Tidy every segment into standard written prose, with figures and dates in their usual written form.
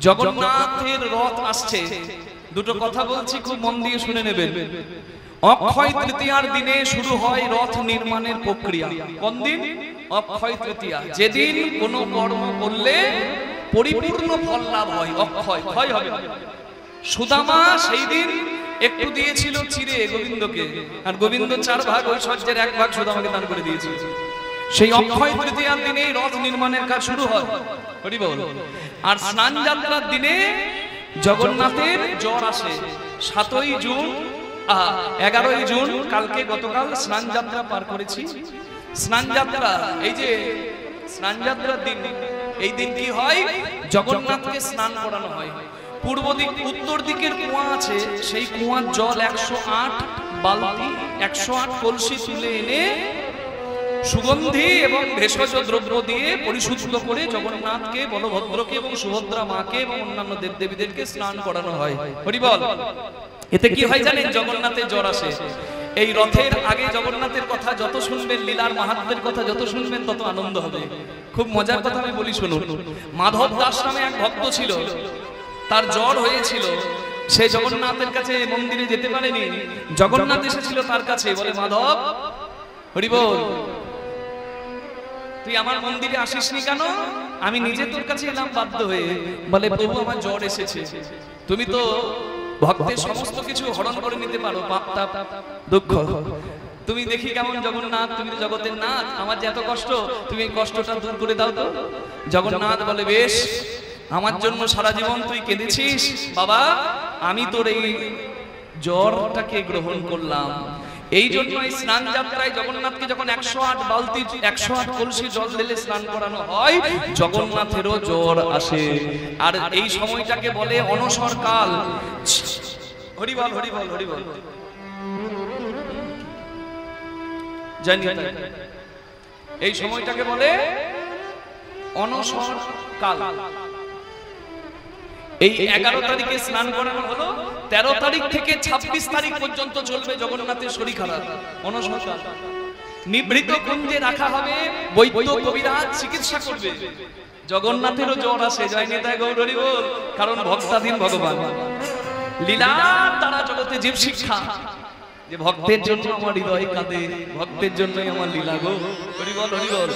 জগন্নাথের রথ আসছে। দুটো কথা বলছি, খুব মন দিয়ে শুনে নেবেন। অক্ষয় তৃতীয়ার দিনে শুরু হয় রথ নির্মাণের প্রক্রিয়া। কোন দিন? অক্ষয় তৃতীয়া, যেদিন কোনো কর্ম করলে পরিপূর্ণ ফল লাভ হয়। অক্ষয় ক্ষয় হবে। সুদামা সেই দিন একটু দিয়েছিল চিরে গোবিন্দকে, আর গোবিন্দ 4 ভাগ ঐশ্বর্যের 1 ভাগ সুদামাকে দান করে দিয়েছিল। সেই অক্ষয় তৃতীয়ার দিনে রথ নির্মাণের কাজ শুরু হয়। হরি বল। আর স্নান যাত্রার দিনে জগন্নাথের জ্বর আসে। 7ই জুন 11ই জুন কালকে গতকাল স্নান যাত্রা পার করেছি। স্নান যাত্রা, এই যে স্নান যাত্রার দিন, এই দিন কি হয়? জগন্নাথকে স্নান করানো হয়। পূর্ব দিক উত্তর দিকের কুয়া আছে, সেই কুয়ার জল 108 বালতি 108 কলসি তুলে এনে সুগন্ধি এবং ভেষজ দ্রব্য দিয়ে পরিশুদ্ধ করে জগন্নাথকে, বলভদ্রকে এবং সুভদ্রা মাকে এবং অন্যান্য দেবদেবীদেরকে স্নান করানো হয়। হরি বল। এতে কি হয় জানেন? জগন্নাথের জ্বর আসে। এই রথের আগে জগন্নাথের কথা যত শুনবেন, লীলার মাহাত্ম্যের কথা যত শুনবেন, তত আনন্দ হবে। খুব মজার কথা আমি বলি শুনুন। মাধব দাস নামে এক ভক্ত ছিল, তার জ্বর হয়েছিল। সে জগন্নাথের কাছে মন্দিরে যেতে পারেনি। জগন্নাথ এসেছিল তার কাছে, বলে মাধব, হরি বল, তুই আমার মন্দিরে আসিসনি কেন? আমি নিজে তোর কাছে এলাম বাধ্য হয়ে। বলে প্রভু, আমার জ্বর এসেছে। তুমি তো ভক্তের সমস্ত কিছু হরণ করে নিতে পারো, পাপ তাপ দুঃখ। তুমি দেখি কেমন জগন্নাথ, তুমি তো জগতের নাথ, আমার যে এত কষ্ট, তুমি এই কষ্টটা দূর করে দাও তো। জগন্নাথ বলে, বেশ, আমার জন্য সারা জীবন তুই কেঁদেছিস বাবা, আমি তোর এই জ্বরটাকে গ্রহণ করলাম। এই জন্য এই স্নান যাত্রায় জগন্নাথকে যখন 108 বালতি 108 কলসি জল ঢেলে স্নান করানো হয়, জগন্নাথেরও জ্বর আসে। আর এই সময়টাকে বলে অনসর কাল। হরি বল, হরি বল, হরি বল। জানি এই সময়টাকে বলে অনসর কাল। এই 11 তারিখে স্নান করানো হলো, 13 তারিখ থেকে 26 তারিখ পর্যন্ত চলবে জগন্নাথের শরীর খারাপ অনশন। নিভৃত কুঞ্জে রাখা হবে, বৈদ্য কবিরাজ চিকিৎসা করবে। জগন্নাথেরও জ্বর আসে, জয় নিতাই গৌর হরি বল। কারণ ভক্তাধীন ভগবান, লীলার দ্বারা জগতে জীব শিক্ষা, যে ভক্তের জন্য আমার হৃদয় কাঁদে, ভক্তের জন্যই আমার লীলা গো, হরি বল, হরি বল।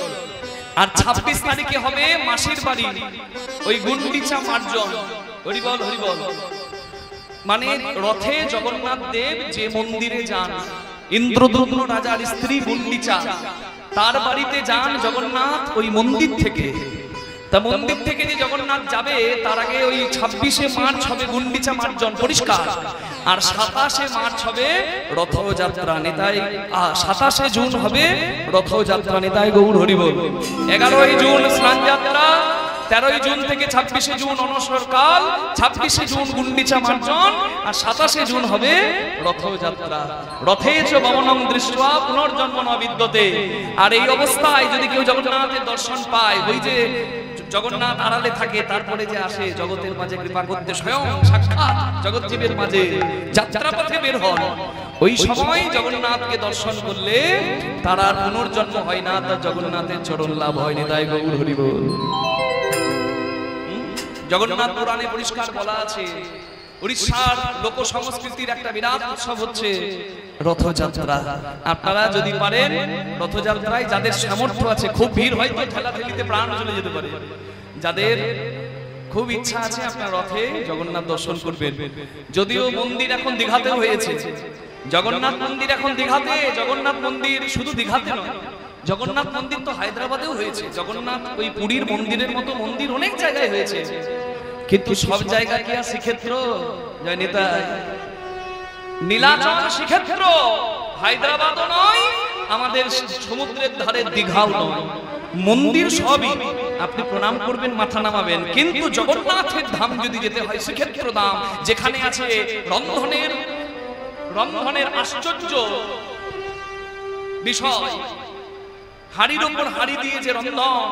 আর 26 তারিখে হবে মাসির বাড়ি, ওই গুন্ডিচা মার্জন। হরি বল, হরি বল। মানে রথে জগন্নাথ দেব যে মন্দিরে যান, ইন্দ্রদ্যুম্ন রাজার স্ত্রী গুন্ডিচা, তার বাড়িতে যান জগন্নাথ ওই মন্দির থেকে। তা মন্দির থেকে যে জগন্নাথ যাবে, তার আগে ওই 26শে মার্চ হবে গুন্ডিচা মার্জন পরিষ্কার, আর 27শে মার্চ হবে রথযাত্রা। নিতাই 27শে জুন হবে রথযাত্রা। নিতাই গৌর হরি বল। 11ই জুন স্নান যাত্রা, 13ই জুন থেকে 26শে জুন অনসর কাল, 26শে জুন গুন্ডিচা মার্জন, আর 27শে জুন হবে রথযাত্রা। রথে চ ভবনং দৃष्ट्वा পুনর্জন্ম ন বিদ্যতে। আর এই অবস্থায় যদি কেউ জগন্নাথের দর্শন পায়, ওই যে জগন্নাথ আড়ালে থাকে, তারপরে যে আসে জগতের মাঝে কৃপা করতে, স্বয়ং সাক্ষাৎ জগৎজীবের মাঝে যাত্রাপথে বের হন, ওই সময় জগন্নাথকে দর্শন করলে তার আর পুনর্জন্ম হয় না, তার জগন্নাথের চরণ লাভ হয়। নিতাই গৌর হরি বল। জগন্নাথ পুরাণে পরিষ্কার বলা আছে, উড়িষ্যার লোক সংস্কৃতির একটা বিরাট উৎসব হচ্ছে রথযাত্রা। আপনারা যদি পারেন রথযাত্রায়, যাদের সামর্থ্য আছে, খুব ভিড় হয়তো ঠেলাঠেলিতে প্রাণ চলে যেতে পারে, যাদের খুব ইচ্ছা আছে আপনার রথে জগন্নাথ দর্শন করবেন। যদিও মন্দির এখন দীঘাতেও হয়েছে, জগন্নাথ মন্দির এখন দীঘাতে। জগন্নাথ মন্দির শুধু দীঘাতে নয়, জগন্নাথ মন্দির তো হায়দ্রাবাদেও হয়েছে। জগন্নাথ ওই পুরীর মন্দিরের মতো মন্দির অনেক জায়গায় হয়েছে, কিন্তু সব জায়গা কি আর শ্রীক্ষেত্র? জয় নিতাই। নীলাচল শ্রীক্ষেত্র হায়দ্রাবাদও নয়, আমাদের সমুদ্রের ধারে দীঘাও নয়। মন্দির সবই আপনি প্রণাম করবেন, মাথা নামাবেন, কিন্তু জগন্নাথের ধাম যদি যেতে হয়, শ্রীক্ষেত্র ধাম, যেখানে আছে রন্ধনের আশ্চর্য বিষয়। হাড়ির উপর হাড়ি দিয়ে যে রন্ধন,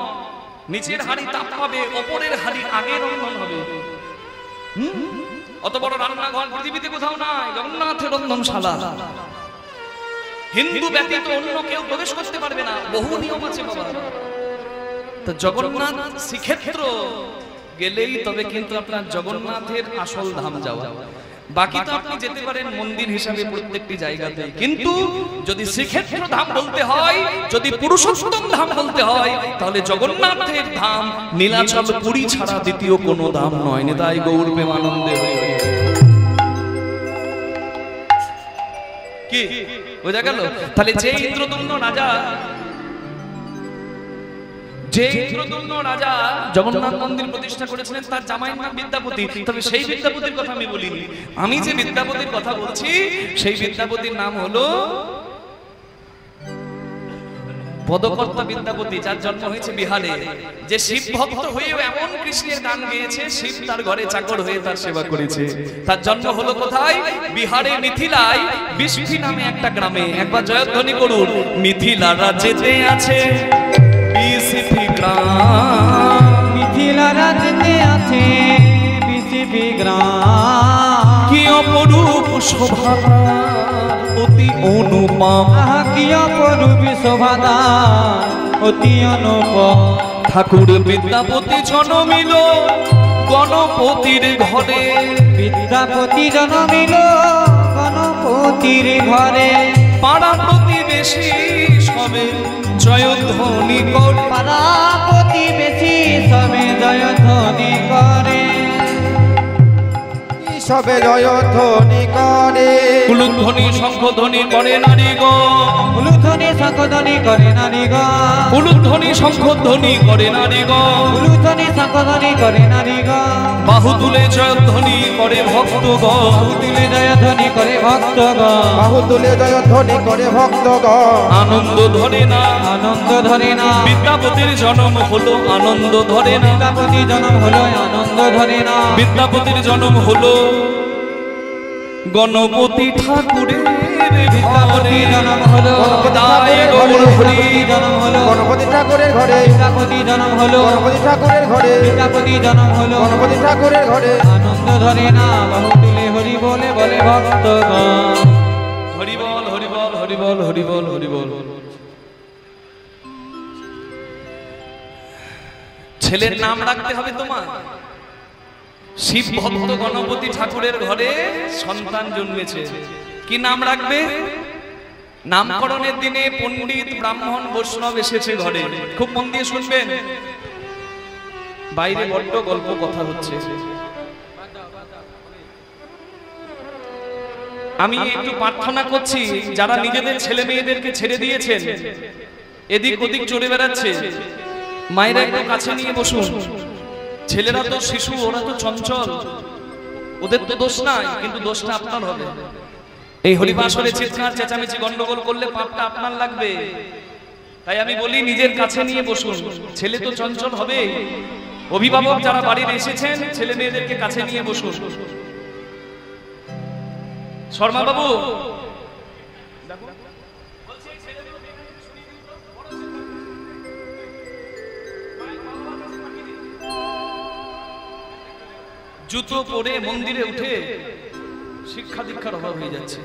নিচের হাড়ি তাপ পাবে, ওপরের হাড়ি আগে রন্ধন হবে। অত বড় রান্নাঘর পৃথিবীতে কোথাও নাই, জগন্নাথের রন্ধনশালা। হিন্দু ব্যতীত অন্য কেউ প্রবেশ করতে পারবে না, বহু নিয়ম আছে বাবা। তো জগন্নাথ শ্রীক্ষেত্র গেলেই তবে কিন্তু আপনার জগন্নাথের আসল ধাম যাওয়া। বাকি তো আপনি যেতে পারেন মন্দির হিসাবে প্রত্যেকটি জায়গাতে, কিন্তু যদি শ্রীক্ষেত্র ধাম বলতে হয়, যদি পুরুষোত্তম ধাম বলতে হয়, তাহলে জগন্নাথের ধাম নীলাচল পুরী ছাড়া দ্বিতীয় কোনো ধাম নয়। নিতাই গৌর প্রেমানন্দে হরি হরি। কি বোঝা গেল? তাহলে যে ইন্দ্রদুম্ন রাজা জগন্নাথ মন্দির প্রতিষ্ঠা করেছিলেন, তার জামাইয়ের নাম বিদ্যাপতি। তবে সেই বিদ্যাপতির কথা আমি বলিনি, আমি যে বিদ্যাপতির কথা বলছি সেই বিদ্যাপতির নাম হলো পদকর্তা বিদ্যাপতি, যার জন্ম হয়েছে বিহারে। যে শিব ভক্ত হয়েও এমন কৃষ্ণের গান গেয়েছে, শিব তার ঘরে চাকর হয়ে তার সেবা করেছে। তার জন্ম হলো কোথায়? বিহারে মিথিলায় বিষ্ফি নামে একটা গ্রামে। একবার জয়ধ্বনি করুন। মিথিলা রাজ্যেতে আছে বিষ্ফি গ্রাম, মিথিলা রাজ্যেতে আছে বিষ্ফি গ্রাম। কি অপরূপ শোভা অতি অনুপম, কি অপরূপ শোভা অতি অনুপম। ঠাকুর বিদ্যাপতি জন্মিল গণপতির ঘরে, বিদ্যাপতি জন্মিল গণপতির ঘরে। পাড়া প্রতিবেশী সবে জয়ধ্বনি করে, পাড়া প্রতিবেশী সবে জয়ধ্বনি করে, সবে জয়ধ্বনি করে। উলুধ্বনি শঙ্খধ্বনি করে নারীগণ, উলুধ্বনি শঙ্খধ্বনি করে নারীগণ, উলুধ্বনি শঙ্খধ্বনি করে নারীগণ, উলুধ্বনি শঙ্খধ্বনি করে নারীগণ। বাহু তুলে জয়ধ্বনি করে ভক্তগণ, বাহু তুলে জয়ধ্বনি করে ভক্তগণ, বাহু তুলে জয়ধ্বনি করে ভক্তগণ। আনন্দ ধরে না, আনন্দ ধরে না। বিদ্যাপতির জন্ম হলো আনন্দ ধরে না, বিদ্যাপতি জন্ম হলো আনন্দ ধরে না। বিদ্যাপতির জন্ম হলো গণপতি ঠাকুরের বিদ্যাপতি জন্ম হলো দায় গৌর হরি। জন্ম হলো গণপতি ঠাকুরের ঘরে, বিদ্যাপতি জন্ম হলো গণপতি ঠাকুরের ঘরে, বিদ্যাপতি জন্ম হলো গণপতি ঠাকুরের ঘরে। আনন্দ ধরে না। বাহু তুলে হরি বলে বলে ভক্তগণ। হরি বল হরি বল হরি বল হরি বল হরি বল। ছেলের নাম রাখতে হবে তোমার। শিব ভক্ত গণপতি ঠাকুরের ঘরে সন্তান জন্মেছে, কি নাম রাখবে? নামকরণের দিনে পণ্ডিত ব্রাহ্মণ বৈষ্ণব এসেছে ঘরে। খুব মন দিয়ে শুনবেন, বাইরে বড্ড গল্প কথা হচ্ছে। আমি একটু প্রার্থনা করছি, যারা নিজেদের ছেলে মেয়েদেরকে ছেড়ে দিয়েছেন, এদিক ওদিক চড়ে বেড়াচ্ছে, মায়েরা একটু কাছে নিয়ে বসুন। ছেলেরা তো শিশু, ওরা তো চঞ্চল, ওদের তো দোষ নাই, কিন্তু দোষটা আপনার হবে। এই হরিবাসরে চিৎকার চেঁচামেচি গন্ডগোল করলে পাপটা আপনার লাগবে। তাই আমি বলি নিজের কাছে নিয়ে বসুন। ছেলে তো চঞ্চল হবে। অভিভাবক যারা বাড়ির এসেছেন, ছেলে মেয়েদেরকে কাছে নিয়ে বসুন। শর্মা বাবু, জুতো পরে মন্দিরে উঠে শিক্ষা দীক্ষার অভাব হয়ে যাচ্ছে।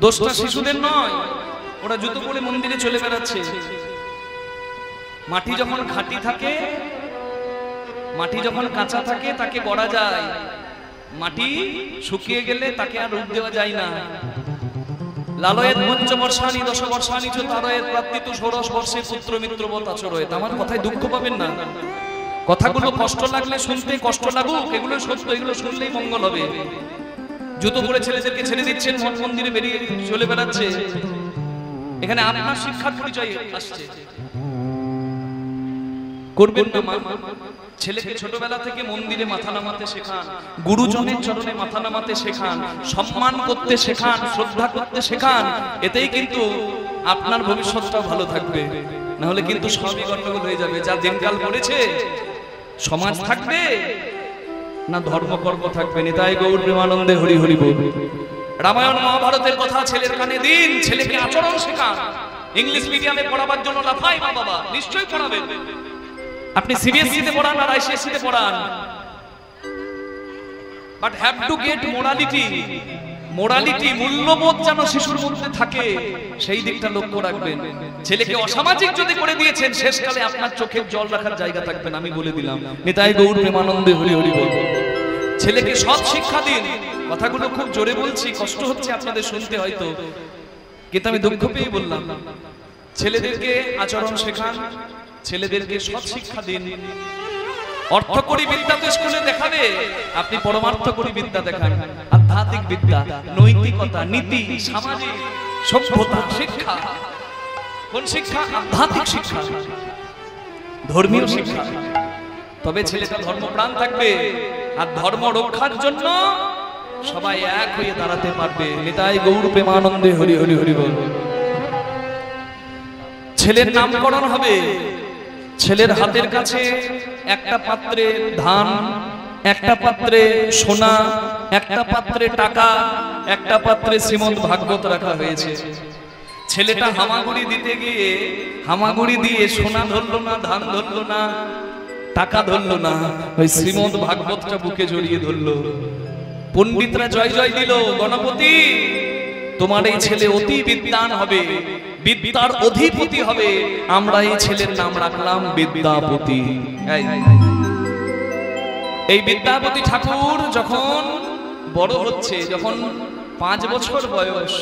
দোষটা শিশুদের নয়, ওরা জুতো পরে মন্দিরে চলে বেড়াচ্ছে। মাটি যখন খাঁটি থাকে, মাটি যখন কাঁচা থাকে, তাকে গড়া যায়। মাটি শুকিয়ে গেলে তাকে আর রূপ দেওয়া যায় না। লালয়েত পঞ্চবর্ষানি দশবর্ষানি চ তারয়েত প্রাপ্তিত ষোড়শ বর্ষে পুত্র মিত্রবৎ আচরয়েত। আমার কথায় দুঃখ পাবেন না, কথাগুলো কষ্ট লাগলে শুনতে কষ্ট লাগুক, এগুলো সত্য, এগুলো শুনলেই মঙ্গল হবে। জুতো পরে ছেলেদেরকে ছেড়ে দিচ্ছেন, মঠ মন্দিরে বেরিয়ে চলে বেড়াচ্ছে। এখানে আপনার শিক্ষার পরিচয় আসছে। করবেন না মা। ছেলেকে ছোটবেলা থেকে মন্দিরে মাথা নামাতে শেখান, গুরুজনের চরণে মাথা নামাতে শেখান, সম্মান করতে শেখান, শ্রদ্ধা করতে শেখান। এতেই কিন্তু আপনার ভবিষ্যৎটাও ভালো থাকবে। না হলে কিন্তু সবই গন্ডগোল হয়ে যাবে। যা দিনকাল পড়েছে, সমাজ থাকবে না ধর্মকর্ম থাকবে। নিতাই গৌর প্রেমানন্দে হরি হরি বল। রামায়ণ মহাভারতের কথা ছেলের কানে দিন, ছেলেকে আচরণ শেখান। ইংলিশ মিডিয়ামে পড়াবার জন্য লাফাই মা বাবা, নিশ্চয়ই পড়াবেন। আপনি সিবিএসই তে পড়ান আর আইসিএসই তে পড়ান, but have to get morality. Morality, মূল্যবোধ যেন শিশুর মধ্যে থাকে, সেই দিকটা লক্ষ্য রাখবেন। ছেলেকে অসামাজিক যদি করে দিয়েছেন, শেষকালে আপনার চোখের জল রাখার জায়গা থাকবে না, আমি বলে দিলাম। নিতাই গৌর প্রেমানন্দে হরি হরি বল। ছেলেকে সৎ শিক্ষা দিন। কথাগুলো খুব জোরে বলছি, কষ্ট হচ্ছে আপনাদের শুনতে হয়তো, কিন্তু আমি দুঃখ পেয়ে বললাম। ছেলেদেরকে আচরণ শেখান, ছেলেদেরকে সৎ শিক্ষা দিন। অর্থকরী বিদ্যা তো স্কুলে দেখাবে, আপনি পরমার্থকরী বিদ্যা দেখান। আধ্যাত্মিক বিদ্যা, নৈতিকতা, নীতি, সামাজিক সভ্যতা শিক্ষা। কোন শিক্ষা? আধ্যাত্মিক শিক্ষা, ধর্মীয় শিক্ষা। তবে ছেলেটা ধর্মপ্রাণ থাকবে, আর ধর্ম রক্ষার জন্য সবাই এক হয়ে দাঁড়াতে পারবে। নিতাই গৌর প্রেমানন্দে হরি হরি হরি বল। ছেলের নামকরণ হবে, ছেলের হাতের কাছে একটা পাত্রে ধান, একটা পাত্রে সোনা, একটা পাত্রে টাকা, একটা পাত্রে শ্রীমদ ভাগবত রাখা হয়েছে। ছেলেটা হামাগুড়ি দিতে গিয়ে হামাগুড়ি দিয়ে সোনা ধরলো না, ধান ধরলো না, টাকা ধরলো না, ওই শ্রীমদ ভাগবতটা বুকে জড়িয়ে ধরলো। পণ্ডিতরা জয় জয় দিল, গণপতি তোমার এই ছেলে অতি বিদ্বান হবে, বিদ্যার অধিপতি হবে। আমরা এই ছেলের নাম রাখলাম বিদ্যাপতি। এই বিদ্যাপতি ঠাকুর যখন বড় হচ্ছে, যখন 5 বছর বয়স,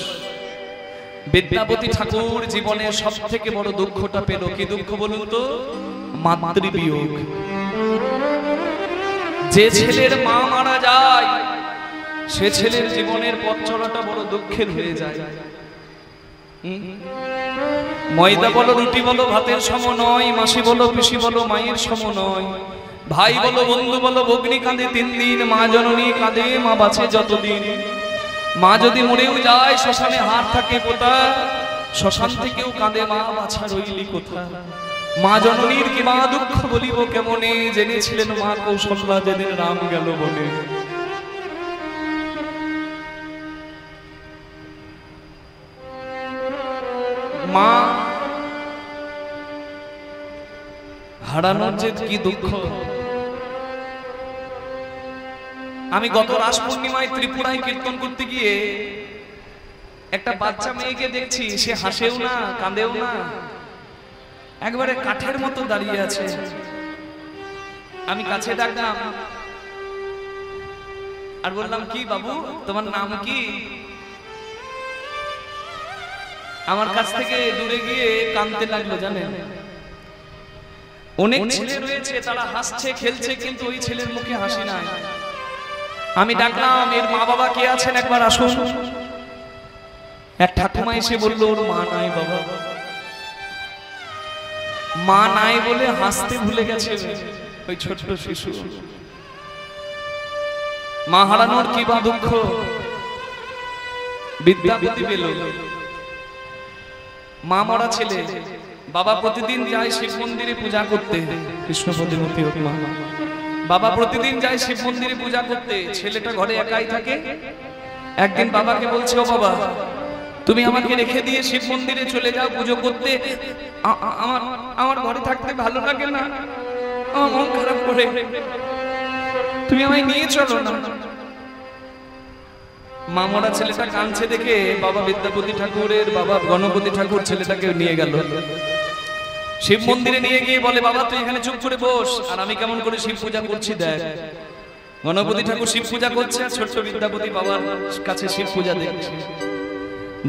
বিদ্যাপতি ঠাকুর জীবনের সব থেকে বড় দুঃখটা পেল। কি দুঃখ বলুন তো? মাতৃবিয়োগ। যে ছেলের মা মারা যায়, সে ছেলের জীবনের পথ চলাটা বড় দুঃখের হয়ে যায়। ময়দা বলো, রুটি বলো, ভাতের সম নয়। মাসি বলো, পিসি বলো, মায়ের সম নয়। ভাই বলো, বন্ধু বলো, ভগ্নী কাঁদে 3 দিন। মা জননী কাঁদে, মা বাঁচে যতদিন। মা যদি মরেও যায়, শ্মশানে হাত থাকে কোথা? শ্মশান থেকেও কাঁদে, মা বাছা রইলি কোথা? মা জননীর কি মা দুঃখ বলিব কেমনে? জেনেছিলেন মা কৌশল্যা যেদিন রাম গেল বলে। মা হারানোর যে কি দুঃখ। আমি গত রাস পূর্ণিমায় ত্রিপুরায় কীর্তন করতে গিয়ে একটা বাচ্চা মেয়েকে দেখছি, সে হাসেও না, কাঁদেও না, একবারে কাঠের মতো দাঁড়িয়ে আছে। আমি কাছে ডাকলাম আর বললাম, কি বাবু তোমার নাম কি? আমার কাছ থেকে দূরে গিয়ে কাঁদতে লাগলো। জানেন, অনেক ছেলে রয়েছে, তারা হাসছে খেলছে, কিন্তু ওই ছেলের মুখে হাসি নাই। আমি ডাকলাম, এর মা বাবা কে আছেন একবার আসুন। এক ঠাকুমা এসে বলল, ওর মা নাই বাবা। মা নাই বলে হাসতে ভুলে গেছে ওই ছোট্ট শিশু। মা হারানোর কি বা দুঃখ। বিদ্যাপতি পেল, মা মরা ছেলে। বাবা প্রতিদিন যায় শিব মন্দিরে পূজা করতে। কৃষ্ণপতিমতী হোক মা। বাবা প্রতিদিন যায় শিব মন্দিরে পূজা করতে, ছেলেটা ঘরে একাই থাকে। একদিন বাবাকে বলছে, ও বাবা তুমি আমাকে রেখে দিয়ে শিব মন্দিরে চলে যাও পুজো করতে। আমার ঘরে থাকতে ভালো লাগে না, আমার মন খারাপ করে, তুমি আমায় নিয়ে চলো না। মামরা ছেলেটা কাঁদছে দেখে বাবা বিদ্যাপতি ঠাকুরের বাবা গণপতি ঠাকুর ছেলেটাকে নিয়ে গেল শিব মন্দিরে। নিয়ে গিয়ে বলে, বাবা তুই এখানে চুপ করে বস, আর আমি কেমন করে শিব পূজা করছি দেখ। গণপতি ঠাকুর শিব পূজা করছে, আর ছোট্ট বিদ্যাপতি বাবার কাছে শিব পূজা দেখছে।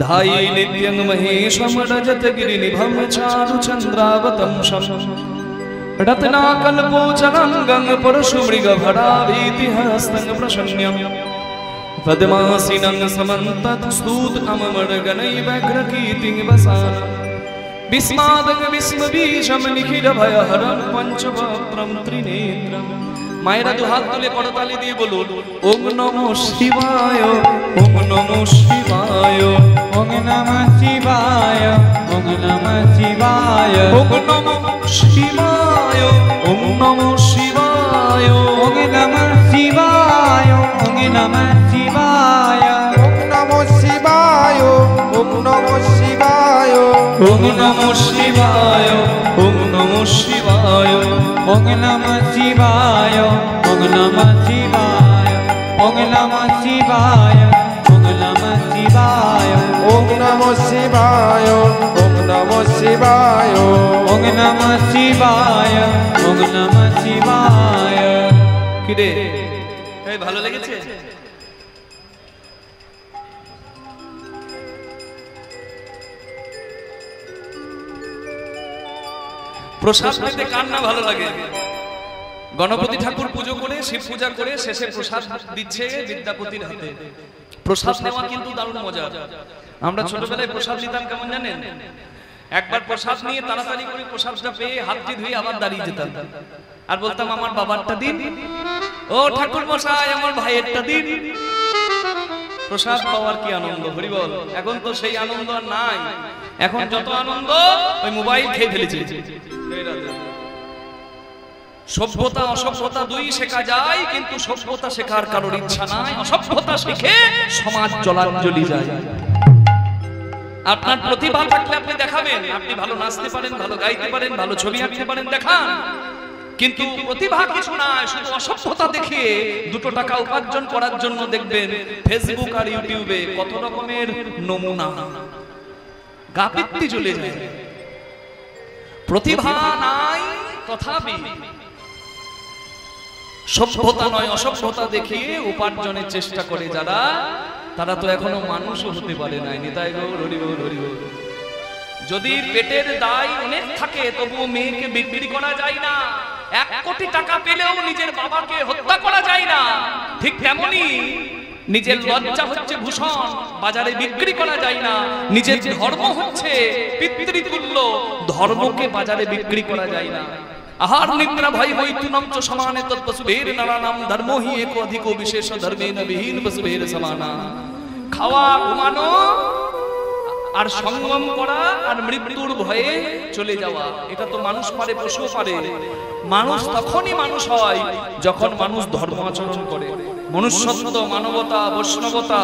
ধাই নিত্যং মহেশম রজত গিরি নিভম চারু চন্দ্রাবতম শম রত্না কল্পোচরঙ্গং পরশু মৃগ ভরাভীতিহস্তং প্রসন্ন্যম পদ্মাসীনং সমন্তত স্তূত অমমর্গণৈ ব্যঘ্রকীর্তিং বসান বিস্মাদং বিস্মবীজম নিখিল ভয়হরং পঞ্চবক্ত্রম ত্রিনেত্রম। মায়েরা দু হাত তুলে করতালি দিয়ে বলুন, ওম নমো শিবায়, ওম নমো শিবায়, ওম নমঃ শিবায়, ওম নমঃ শিবায়, ওম নমো শিবায়, ওম নমো শিবায়, ওম নমঃ শিবায়, ওম নমঃ শিবায়, ওম নমো শিবায়, ওম নমো শিবায়, ওম নমো শিবায়, ওম নমো শিবায়, ওম নমঃ শিবায়, ওম নমঃ শিবায়, ওম নমঃ শিবায়, ওম নমঃ ওম নমঃ শিবায় ওম নমঃ শিবায় ওম নমঃ শিবায় ওম নমঃ শিবায়। কি রে এই ভালো লেগেছে? প্রসাদ পেতে কার না ভালো লাগে? গণপতি ঠাকুর পুজো করে শিব পূজা করে শেষে প্রসাদ দিচ্ছে বিদ্যাপতির হাতে। প্রসাদ নেওয়া কিন্তু দারুণ মজা। আমরা ছোটবেলায় প্রসাদ নিতাম কেমন জানেন? একবার প্রসাদ নিয়ে তাড়াতাড়ি করে প্রসাদটা পেয়ে হাতটি ধুয়ে আবার দাঁড়িয়ে যেতাম আর বলতাম আমার বাবারটা দিন, ও ঠাকুর মশাই আমার ভাইয়েরটা দিন। প্রসাদ পাওয়ার কি আনন্দ, হরি বল। এখন তো সেই আনন্দ আর নাই। এখন যত আনন্দ ওই মোবাইল খেয়ে ফেলেছে। সভ্যতা অসভ্যতা দুই শেখা যায়, কিন্তু সভ্যতা শেখার কারোর ইচ্ছা নাই। অসভ্যতা শিখে সমাজ জলাঞ্জলি যায়। আপনার প্রতিভা থাকলে আপনি দেখাবেন, আপনি ভালো নাচতে পারেন, ভালো গাইতে পারেন, ভালো ছবি আঁকতে পারেন, দেখান। কিন্তু প্রতিভা কিছু না, শুধু অসভ্যতা দেখিয়ে 2 টাকা উপার্জন করার জন্য দেখবেন ফেসবুক আর ইউটিউবে কত রকমের নমুনা গাপিত্তি চলে যায়। প্রতিভা নাই তথাপি সভ্যতা নয় অসভ্যতা দেখিয়ে উপার্জনের চেষ্টা করে যারা, তারা তো এখনো মানুষও হতে পারে নাই। নিতাই গৌর হরি বল হরি বল। যদি পেটের দায় অনেক থাকে তবুও মেয়েকে বিক্রি করা যায় না। 1 কোটি টাকা পেলেও নিজের বাবাকে হত্যা করা যায় না। ঠিক তেমনি নিজের লজ্জা হচ্ছে ভূষণ, বাজারে বিক্রি করা যায় না। নিজের ধর্ম হচ্ছে পিতৃতুল্য, ধর্মকে বাজারে বিক্রি করা যায় না। আহার নিদ্রা ভয় বৈতুনম চ সমানে তৎপশুভের নানানাম ধর্ম হি এক অধিক বিশেষ ধর্মেন বিহীন পশুভের সমানা। খাওয়া ঘুমানো আর সঙ্গম করা আর মৃত্যুর ভয়ে চলে যাওয়া, এটা তো মানুষ পারে, পশু পারে। মানুষ তখনই মানুষ হয় যখন মানুষ ধর্ম আচরণ করে। মনুষ্যত্ব, মানবতা, বৈষ্ণবতা,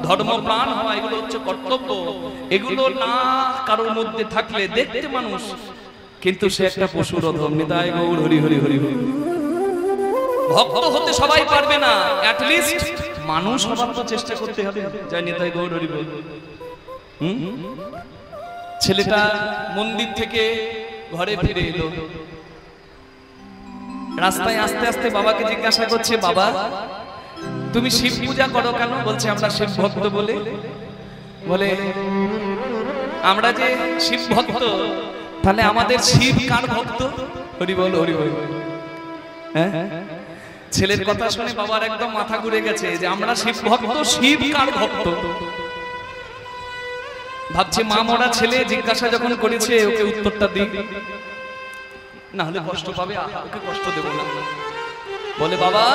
ধর্মপ্রাণ হওয়া, এগুলো হচ্ছে কর্তব্য। এগুলো না কারোর মধ্যে থাকলে দেখতে মানুষ, কিন্তু সে একটা পশুর অধম। নিতাই গৌর হরি হরি হরি হরি। ভক্ত হতে সবাই পারবে না, অ্যাট লিস্ট মানুষ হবার তো চেষ্টা করতে হবে। জয় নিতাই গৌর হরি বল। ছেলেটা মন্দির থেকে ঘরে ফিরে এলো, রাস্তায় আস্তে আস্তে বাবাকে জিজ্ঞাসা করছে, বাবা তুমি শিব পূজা করো কেন? বলছে আমরা শিব ভক্ত বলে। বলে আমরা যে শিব ভক্ত, তাহলে আমাদের শিব কার ভক্ত? হরি বল হরি বল। হ্যাঁ, ছেলের কথা শুনে বাবার একদম মাথা ঘুরে গেছে যে আমরা শিব ভক্ত, শিব কার ভক্ত? ভাবছে মা মরা ছেলে জিজ্ঞাসা যখন করেছে ওকে উত্তরটা দিই, না হলে কষ্ট পাবে, ওকে কষ্ট দেব না। বলে বাবা,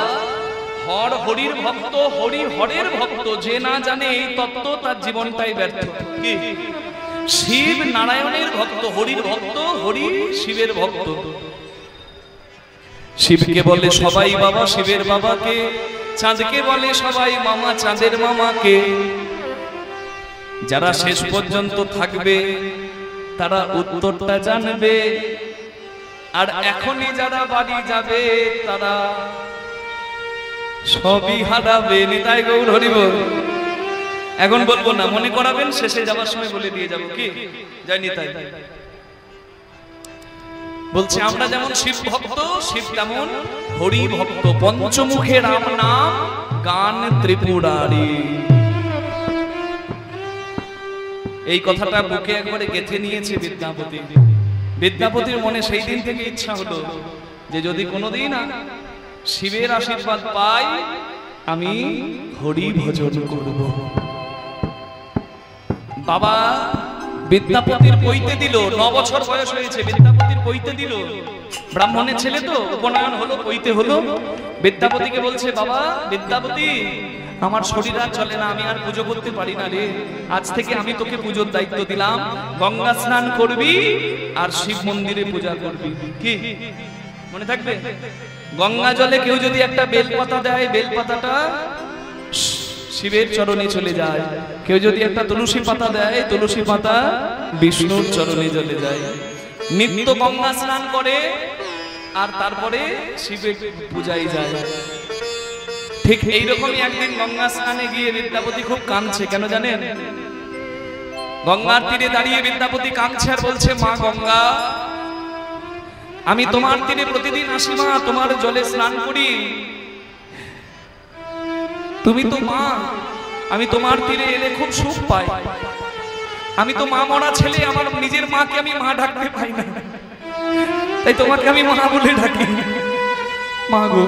হর হরির ভক্ত, হরি হরের ভক্ত, যে না জানে এই তত্ত্ব তার জীবনটাই ব্যর্থ। কি? শিব নারায়ণের ভক্ত, হরির ভক্ত, হরি শিবের ভক্ত। শিবকে বলে সবাই বাবা, শিবের বাবাকে। চাঁদকে বলে সবাই মামা, চাঁদের মামাকে। যারা শেষ পর্যন্ত থাকবে তারা উত্তরটা জানবে, আর এখনই যারা বাড়ি যাবে তারা সবই হারাবে। নিতাই গৌর হরি বল। এখন বলবো না, মনে করাবেন, শেষে যাওয়ার সময় বলে দিয়ে যাবো। কি? জয় নিতাই। বলছে আমরা যেমন শিব ভক্ত, শিব তেমন হরি ভক্ত। পঞ্চমুখে রাম নাম, গান ত্রিপুরারি। এই কথাটা বুকে একবারে গেঁথে নিয়েছে বিদ্যাপতি। বিদ্যাপতির মনে সেই দিন থেকে ইচ্ছা হলো যে যদি কোনোদিন শিবের আশীর্বাদ পাই, আমি হরি ভজন করব। বাবা বিদ্যাপতির পৈতে দিল, 9 বছর বয়স হয়েছে, বিদ্যাপতির পৈতে দিল। ব্রাহ্মণের ছেলে তো, উপনয়ন হলো, পৈতে হলো। বিদ্যাপতিকে বলছে, বাবা বিদ্যাপতি, আমার শরীর আর চলে না, আমি আর পুজো করতে পারি না রে। আজ থেকে আমি তোকে পুজোর দায়িত্ব দিলাম, গঙ্গা স্নান করবি আর শিব মন্দিরে পূজা করবি। কি মনে থাকবে? গঙ্গা জলে কেউ যদি একটা বেলপাতা দেয়, বেলপাতাটা শিবের চরণে চলে যায়। কেউ যদি একটা তুলসী পাতা দেয়, তুলসী পাতা বিষ্ণুর চরণে চলে যায়। নিত্য গঙ্গা স্নান করে আর তারপরে শিবের পূজায় যায়। ঠিক এইরকমই একদিন গঙ্গা স্নানে গিয়ে বিদ্যাপতি খুব কাঁদছে। কেন জানেন? গঙ্গার তীরে দাঁড়িয়ে বিদ্যাপতি কাঁদছে আর বলছে, মা গঙ্গা, আমি তোমার তীরে প্রতিদিন আসি মা, তোমার জলে স্নান করি, তুমি তো মা, আমি তোমার তীরে এলে খুব সুখ পাই। আমি তো মা মরা ছেলে, আমার নিজের মাকে আমি মা ডাকতে পাই না, তাই তোমাকে আমি মা বলে ডাকি। মা গো,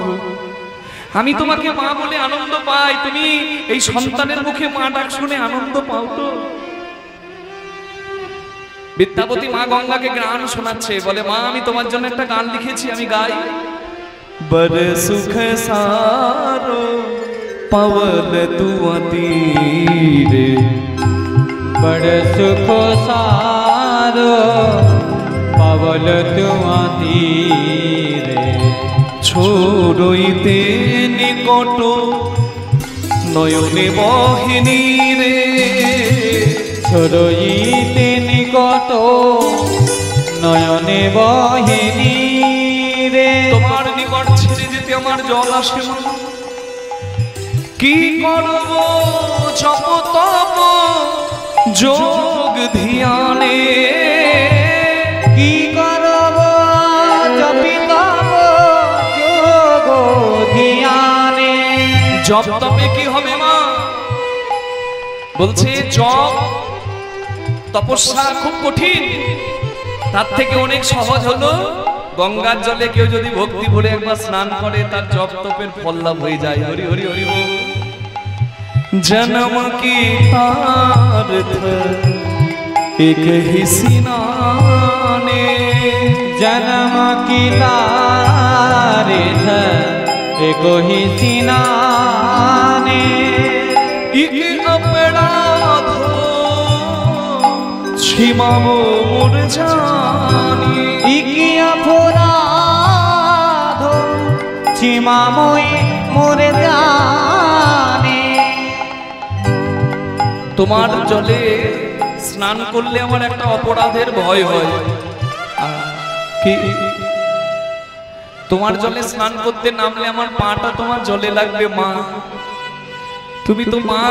আমি তোমাকে মা বলে আনন্দ পাই, তুমি এই সন্তানের মুখে মা ডাক শুনে আনন্দ পাও তো? বিদ্যাপতি মা গঙ্গাকে গান শোনাচ্ছে, বলে, মা আমি তোমার জন্য একটা গান লিখেছি, আমি গাই। বড় সুখ সারো পাওয়াল তুয়া তীরে, बड़ सुख सारो पावल तुआ तीरे, छोड़इते निकट नयने बहिनी रे, छोड़इते निकट नयने बहिनी रे। তোমার নিকট ছেড়ে যেতে আমার জল আসে না, কি করব জপ তপ যোগ ধ্যানে, কি করব জপি তপ যোগ ধ্যানে। জপ তপে কি হবে মা? বলছে জপ তপস্যা খুব কঠিন, তার থেকে অনেক সহজ হলো গঙ্গার জলে কেউ যদি ভক্তি ভরে একবার স্নান করে, তার জপ তপের ফল লাভ হয়ে যায়। হরি হরি হরি বল। जन्म की तारथ एक ही सिनाने, जन्म की तारीख एक ही सिनाने, एक अपराध छिमावो मोर जानी, एक अपराध छिमामोई मोर जानी। তোমার জলে স্নান করলে আমার একটা অপরাধের ভয় হয়। কি? তোমার জলে স্নান করতে নামলে আমার পাটা তোমার জলে লাগবে মা। তুমি তো মা,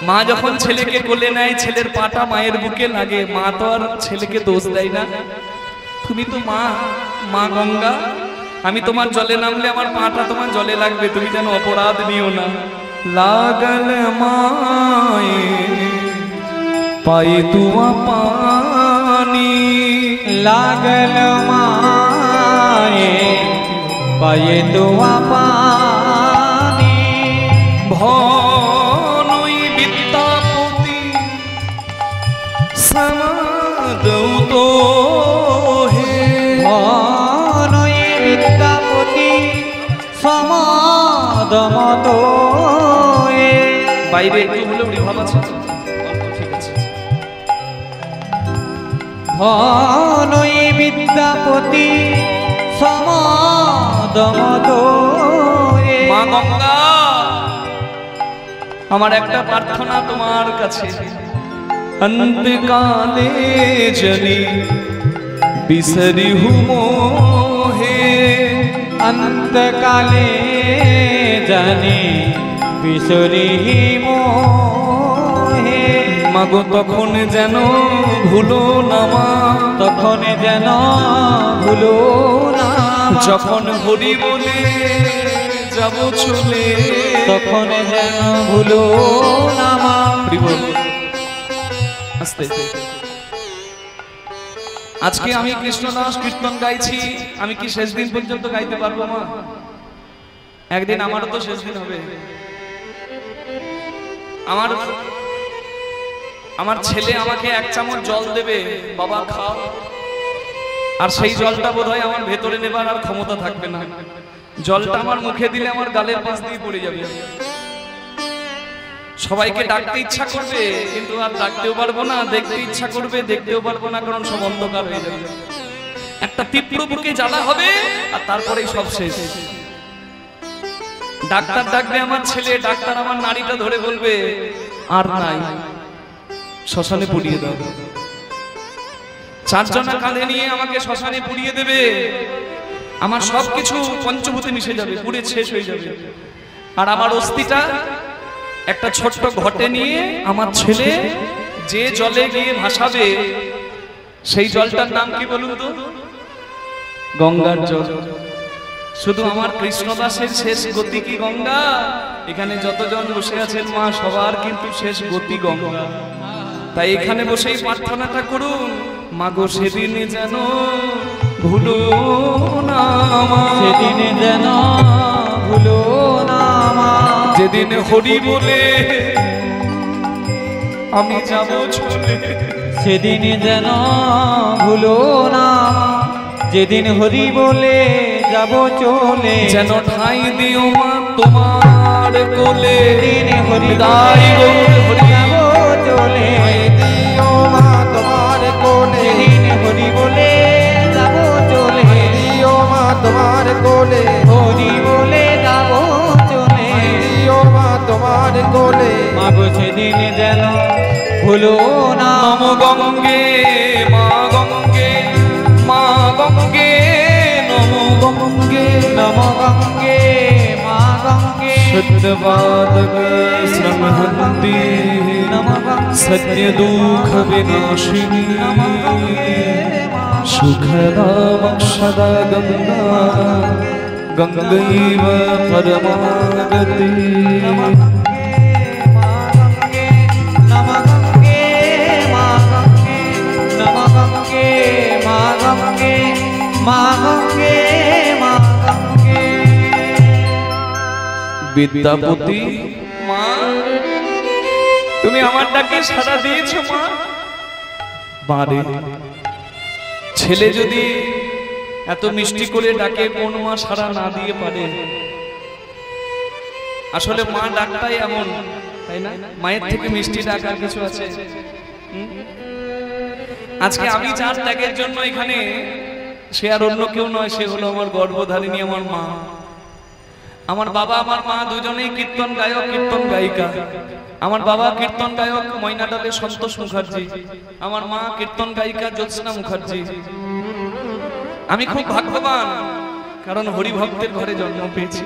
মা যখন ছেলেকে কোলে নেয় ছেলের পাটা মায়ের বুকে লাগে, মা তো আর ছেলেকে দোষ দেয় না। তুমি তো মা, মা গঙ্গা, আমি তোমার জলে নামলে আমার পাটা তোমার জলে লাগবে, তুমি যেন অপরাধ নিও না। लागल माए पाए तुआ पानी, लागल माए पाए तुआ पानी, भनई विद्यापति समादौ तो हे, भनई विद्यापति समादम तो। বাইরে একটু হলে উড়ি ভালো আছে, ঠিক আছে। ভনই বিদ্যাপতি সমাদম দোয়ে। মা গঙ্গা, আমার একটা প্রার্থনা তোমার কাছে, অন্তকালে জনি বিসরি হুমোহে, অন্তকালে জানি বিসরি মোহে। মাগো তখন যেন ভুলো না মা, তখন যেন ভুলো না, যখন হরি বলে যাব চলে, তখন যেন ভুলো না মা। আস্তে। আজকে আমি কৃষ্ণদাস কীর্তন গাইছি, আমি কি শেষ দিন পর্যন্ত গাইতে পারবো মা? একদিন আমারও তো শেষ দিন হবে। আমার ছেলে আমাকে এক চামচ জল দেবে, বাবা খাও, আর সেই জলটা বোধহয় আমার ভেতরে নেবার আর ক্ষমতা থাকবে না। জলটা আমার মুখে দিলে আমার গালের পাশ দিয়ে পড়ে যাবে। সবাইকে ডাকতে ইচ্ছা করবে, কিন্তু আর ডাকতেও পারবো না, দেখতে ইচ্ছা করবে, দেখতেও পারবো না, কারণ সব অন্ধকার হয়ে যাবে। একটা তীব্র বুকে জ্বালা হবে, আর তারপরেই সব শেষ। ডাক্তার ডাকবে আমার ছেলে, ডাক্তার আমার নাড়িটা ধরে বলবে আর নাই, শ্মশানে পুড়িয়ে দাও। চারজনা কাঁধে নিয়ে আমাকে শ্মশানে পুড়িয়ে দেবে, আমার সবকিছু পঞ্চভূতে মিশে যাবে, পুড়ে শেষ হয়ে যাবে। আর আমার অস্থিটা একটা ছোট্ট ঘটে নিয়ে আমার ছেলে যে জলে গিয়ে ভাসাবে সেই জলটার নাম কি বলুন তো? গঙ্গার জল। শুধু আমার কৃষ্ণদাসের শেষ গতি কি গঙ্গা? এখানে যতজন বসে আছেন মা সবার কিন্তু শেষ গতি গঙ্গা। তাই এখানে বসেই প্রার্থনাটা করুন, মাগো সেদিন যেন ভুলো না মা, সেদিন যেন ভুলো না মা, যেদিন হরি বলে আমি যাব চলে, সেদিন যেন ভুলো না মা, যেদিন হরি বলে যাব চলে, যেন ঠাঁই দিও মা তোমার কোলে, সেদিন হরি দাই গৌর হরি যাব চলে, দিও মা তোমার কোলে, সেদিন হরি বলে যাব চলে, দিও মা তোমার কোলে, হরি বলে যাব চলে, দিও মা তোমার কোলে। মাগো সেদিন যেন ভুলো না। নম গঙ্গে মা গঙ্গে, মা গঙ্গে নম গঙ্গে, নম গঙ্গে মা গঙ্গে, সত্যবাদক শ্রমহন্তি নম গঙ্গে, সত্য দুঃখ বিনাশিনী, নম গঙ্গে মা সুখদা মক্ষদা গঙ্গা, গঙ্গৈব পরমাগতি। নম গঙ্গে মা গঙ্গে, নম গঙ্গে মা গঙ্গে, নম গঙ্গে মা গঙ্গে, মা গঙ্গে মা গঙ্গে। বিদ্যাপতি মা, তুমি আমার ডাকে সাড়া দিয়েছো মা। বারে ছেলে যদি এত মিষ্টি করে ডাকে কোন মা সাড়া না দিয়ে পারে? আসলে মা ডাকটাই এমন, তাই না? মায়ের থেকে মিষ্টি ডাক আর কিছু আছে? আজকে আমি যার ত্যাগের জন্য এখানে, সে আর অন্য কেউ নয়, সে হলো আমার গর্ভধারিণী আমার মা। আমার বাবা আমার মা দুজনেই কীর্তন গায়ক, কীর্তন গায়িকা। আমার বাবা কীর্তন গায়ক ময়নাডালের সন্তোষ মুখার্জি, আমার মা কীর্তন গায়িকা জ্যোৎস্না মুখার্জি। আমি খুব ভাগ্যবান, কারণ হরিভক্তের ঘরে জন্ম পেয়েছি,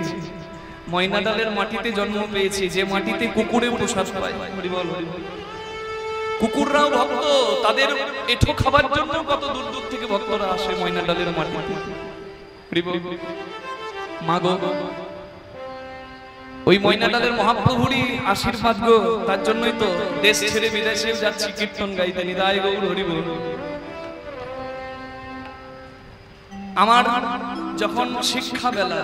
ময়নাডালের মাটিতে জন্ম পেয়েছি, যে মাটিতে কুকুরেও প্রসাদ পায়। হরিবল হরিবল। কুকুররাও ভক্ত, তাদের এঠো খাবার জন্য কত দূর দূর থেকে ভক্তরা আসে ময়নাডালের মাটিতে। হরিবল। মাগো ওই ময়নাডালের মহাপ্রভুরই আশীর্বাদ গো, তার জন্যই তো দেশ ছেড়ে বিদেশে যাচ্ছি কীর্তন গাইতে। নিতাই গৌর হরি বল। আমার যখন শিক্ষা বেলা,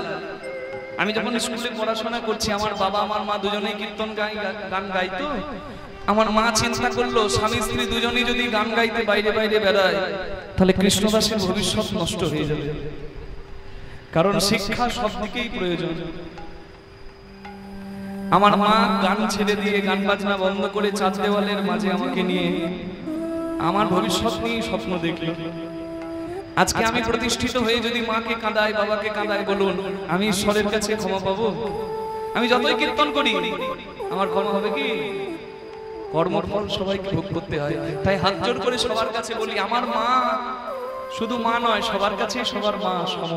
আমি যখন স্কুলে পড়াশোনা করছি, আমার বাবা আমার মা দুজনেই কীর্তন গান গাইতো। আমার মা চিন্তা করলো, স্বামী স্ত্রী দুজনেই যদি গান গাইতে বাইরে বাইরে বেড়ায়, তাহলে কৃষ্ণদাসের ভবিষ্যৎ নষ্ট হয়ে যাবে। কারণ শিক্ষা সব দিকেই প্রয়োজন। আমার মা গান ছেড়ে দিয়ে, গান বাজনা বন্ধ করে চার দেওয়ালের মাঝে আমাকে নিয়ে আমার ভবিষ্যৎ নিয়ে স্বপ্ন দেখল। আজকে আমি প্রতিষ্ঠিত হয়ে যদি মাকে কাঁদাই, বাবাকে কাঁদাই, বলুন আমি ঈশ্বরের কাছে ক্ষমা পাবো? আমি যতই কীর্তন করি আমার ক্ষমা হবে কি? কর্মফল সবাইকে ভোগ করতে হয়। তাই হাত জোর করে সবার কাছে বলি, আমার মা শুধু মা নয়, সবার কাছে সবার মা সম।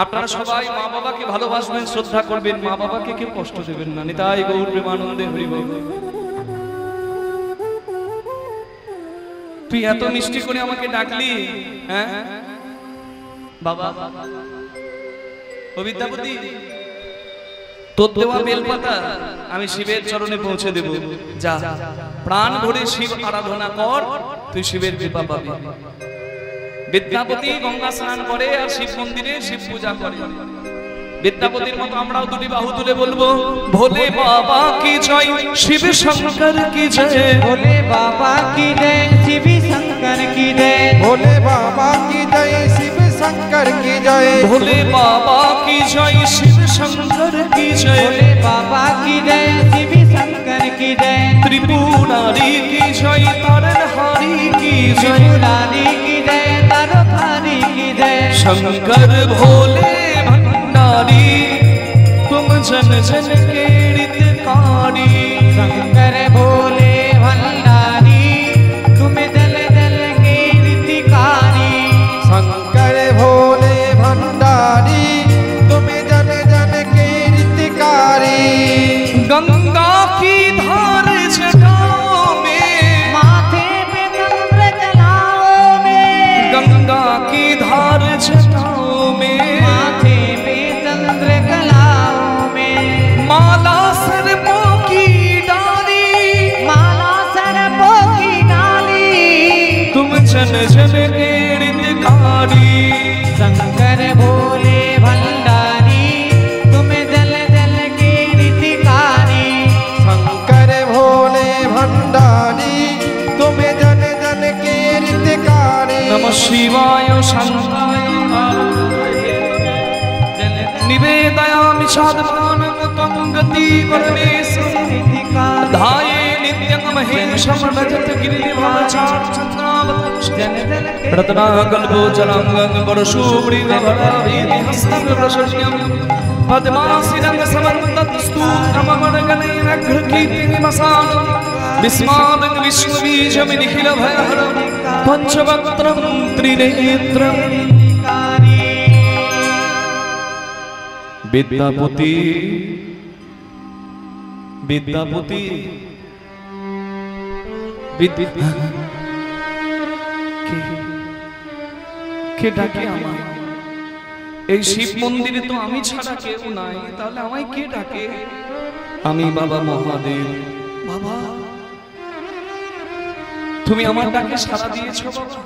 আপনারা সবাই মা বাবাকে ভালোবাসবেন, শ্রদ্ধা করবেন, মা বাবাকে কেউ কষ্ট দেবেন না। নিতাই গৌর প্রেমানন্দে হরি বল। তুই এত মিষ্টি করে আমাকে ডাকলি, হ্যাঁ বাবা? ও বিদ্যাপতি, তোর দেওয়া বেলপাতা আমি শিবের চরণে পৌঁছে দেব। যা, প্রাণ ভরে শিব আরাধনা কর, তুই শিবের কৃপা পাবি। বিদ্যাপতি গঙ্গা স্নান করে আর শিব মন্দিরে শিব পূজা করে। বিদ্যাপতির মতো আমরাও দুটি বাহু তুলে বলবো, ভোলে বাবা কি জয়, শিব শঙ্কর কি জয়, ভোলে বাবা কি জয়, শিব শঙ্কর কি জয়, ভোলে বাবা কি জয়, শিব শঙ্কর কি জয়, ভোলে বাবা কি জয়, শিব শঙ্কর কি জয়, ভোলে বাবা কি জয়, শিব শঙ্কর কি জয়, ত্রিপুরারি কি জয়, তারণহারি কি জয়, ত্রিপুরারি কি জয়, তারণহারি কি জয়, शंकर भोले भंडारी तुम जन जन के हितकारी, शंकर भोले भंडारी तुम दल दल के हितकारी, शंकर भोले भंडारी तुम जन जन के हितकारी, गंगा की धार छटाओ निवेदयामि साधमानं त्वं गति परमेश्वरि धाये नित्यं महेशं रजत गिरिवाचाचन्द्रावतंश्च रत्नाकल्पोजलाङ्गं परशुमृगभराभीतिहस्तं प्रशस्यं पद्मासिरं समन्तस्तूत्रममरगणैरघ्रकीर्तिनिमसानं विस्मादं विश्वबीजमिनिखिलभयहरं पञ्चवक्त्रं त्रिनेत्रम् विद्यापति विद्यापति কে ডাকে আমায়? এই শিব মন্দিরে তো আমি ছাড়া কেউ নাই, তাহলে আমায় কে ডাকে? আমি বাবা মহাদেব। বাবা তুমি আমার ডাকে সাড়া দিয়েছো বাবা?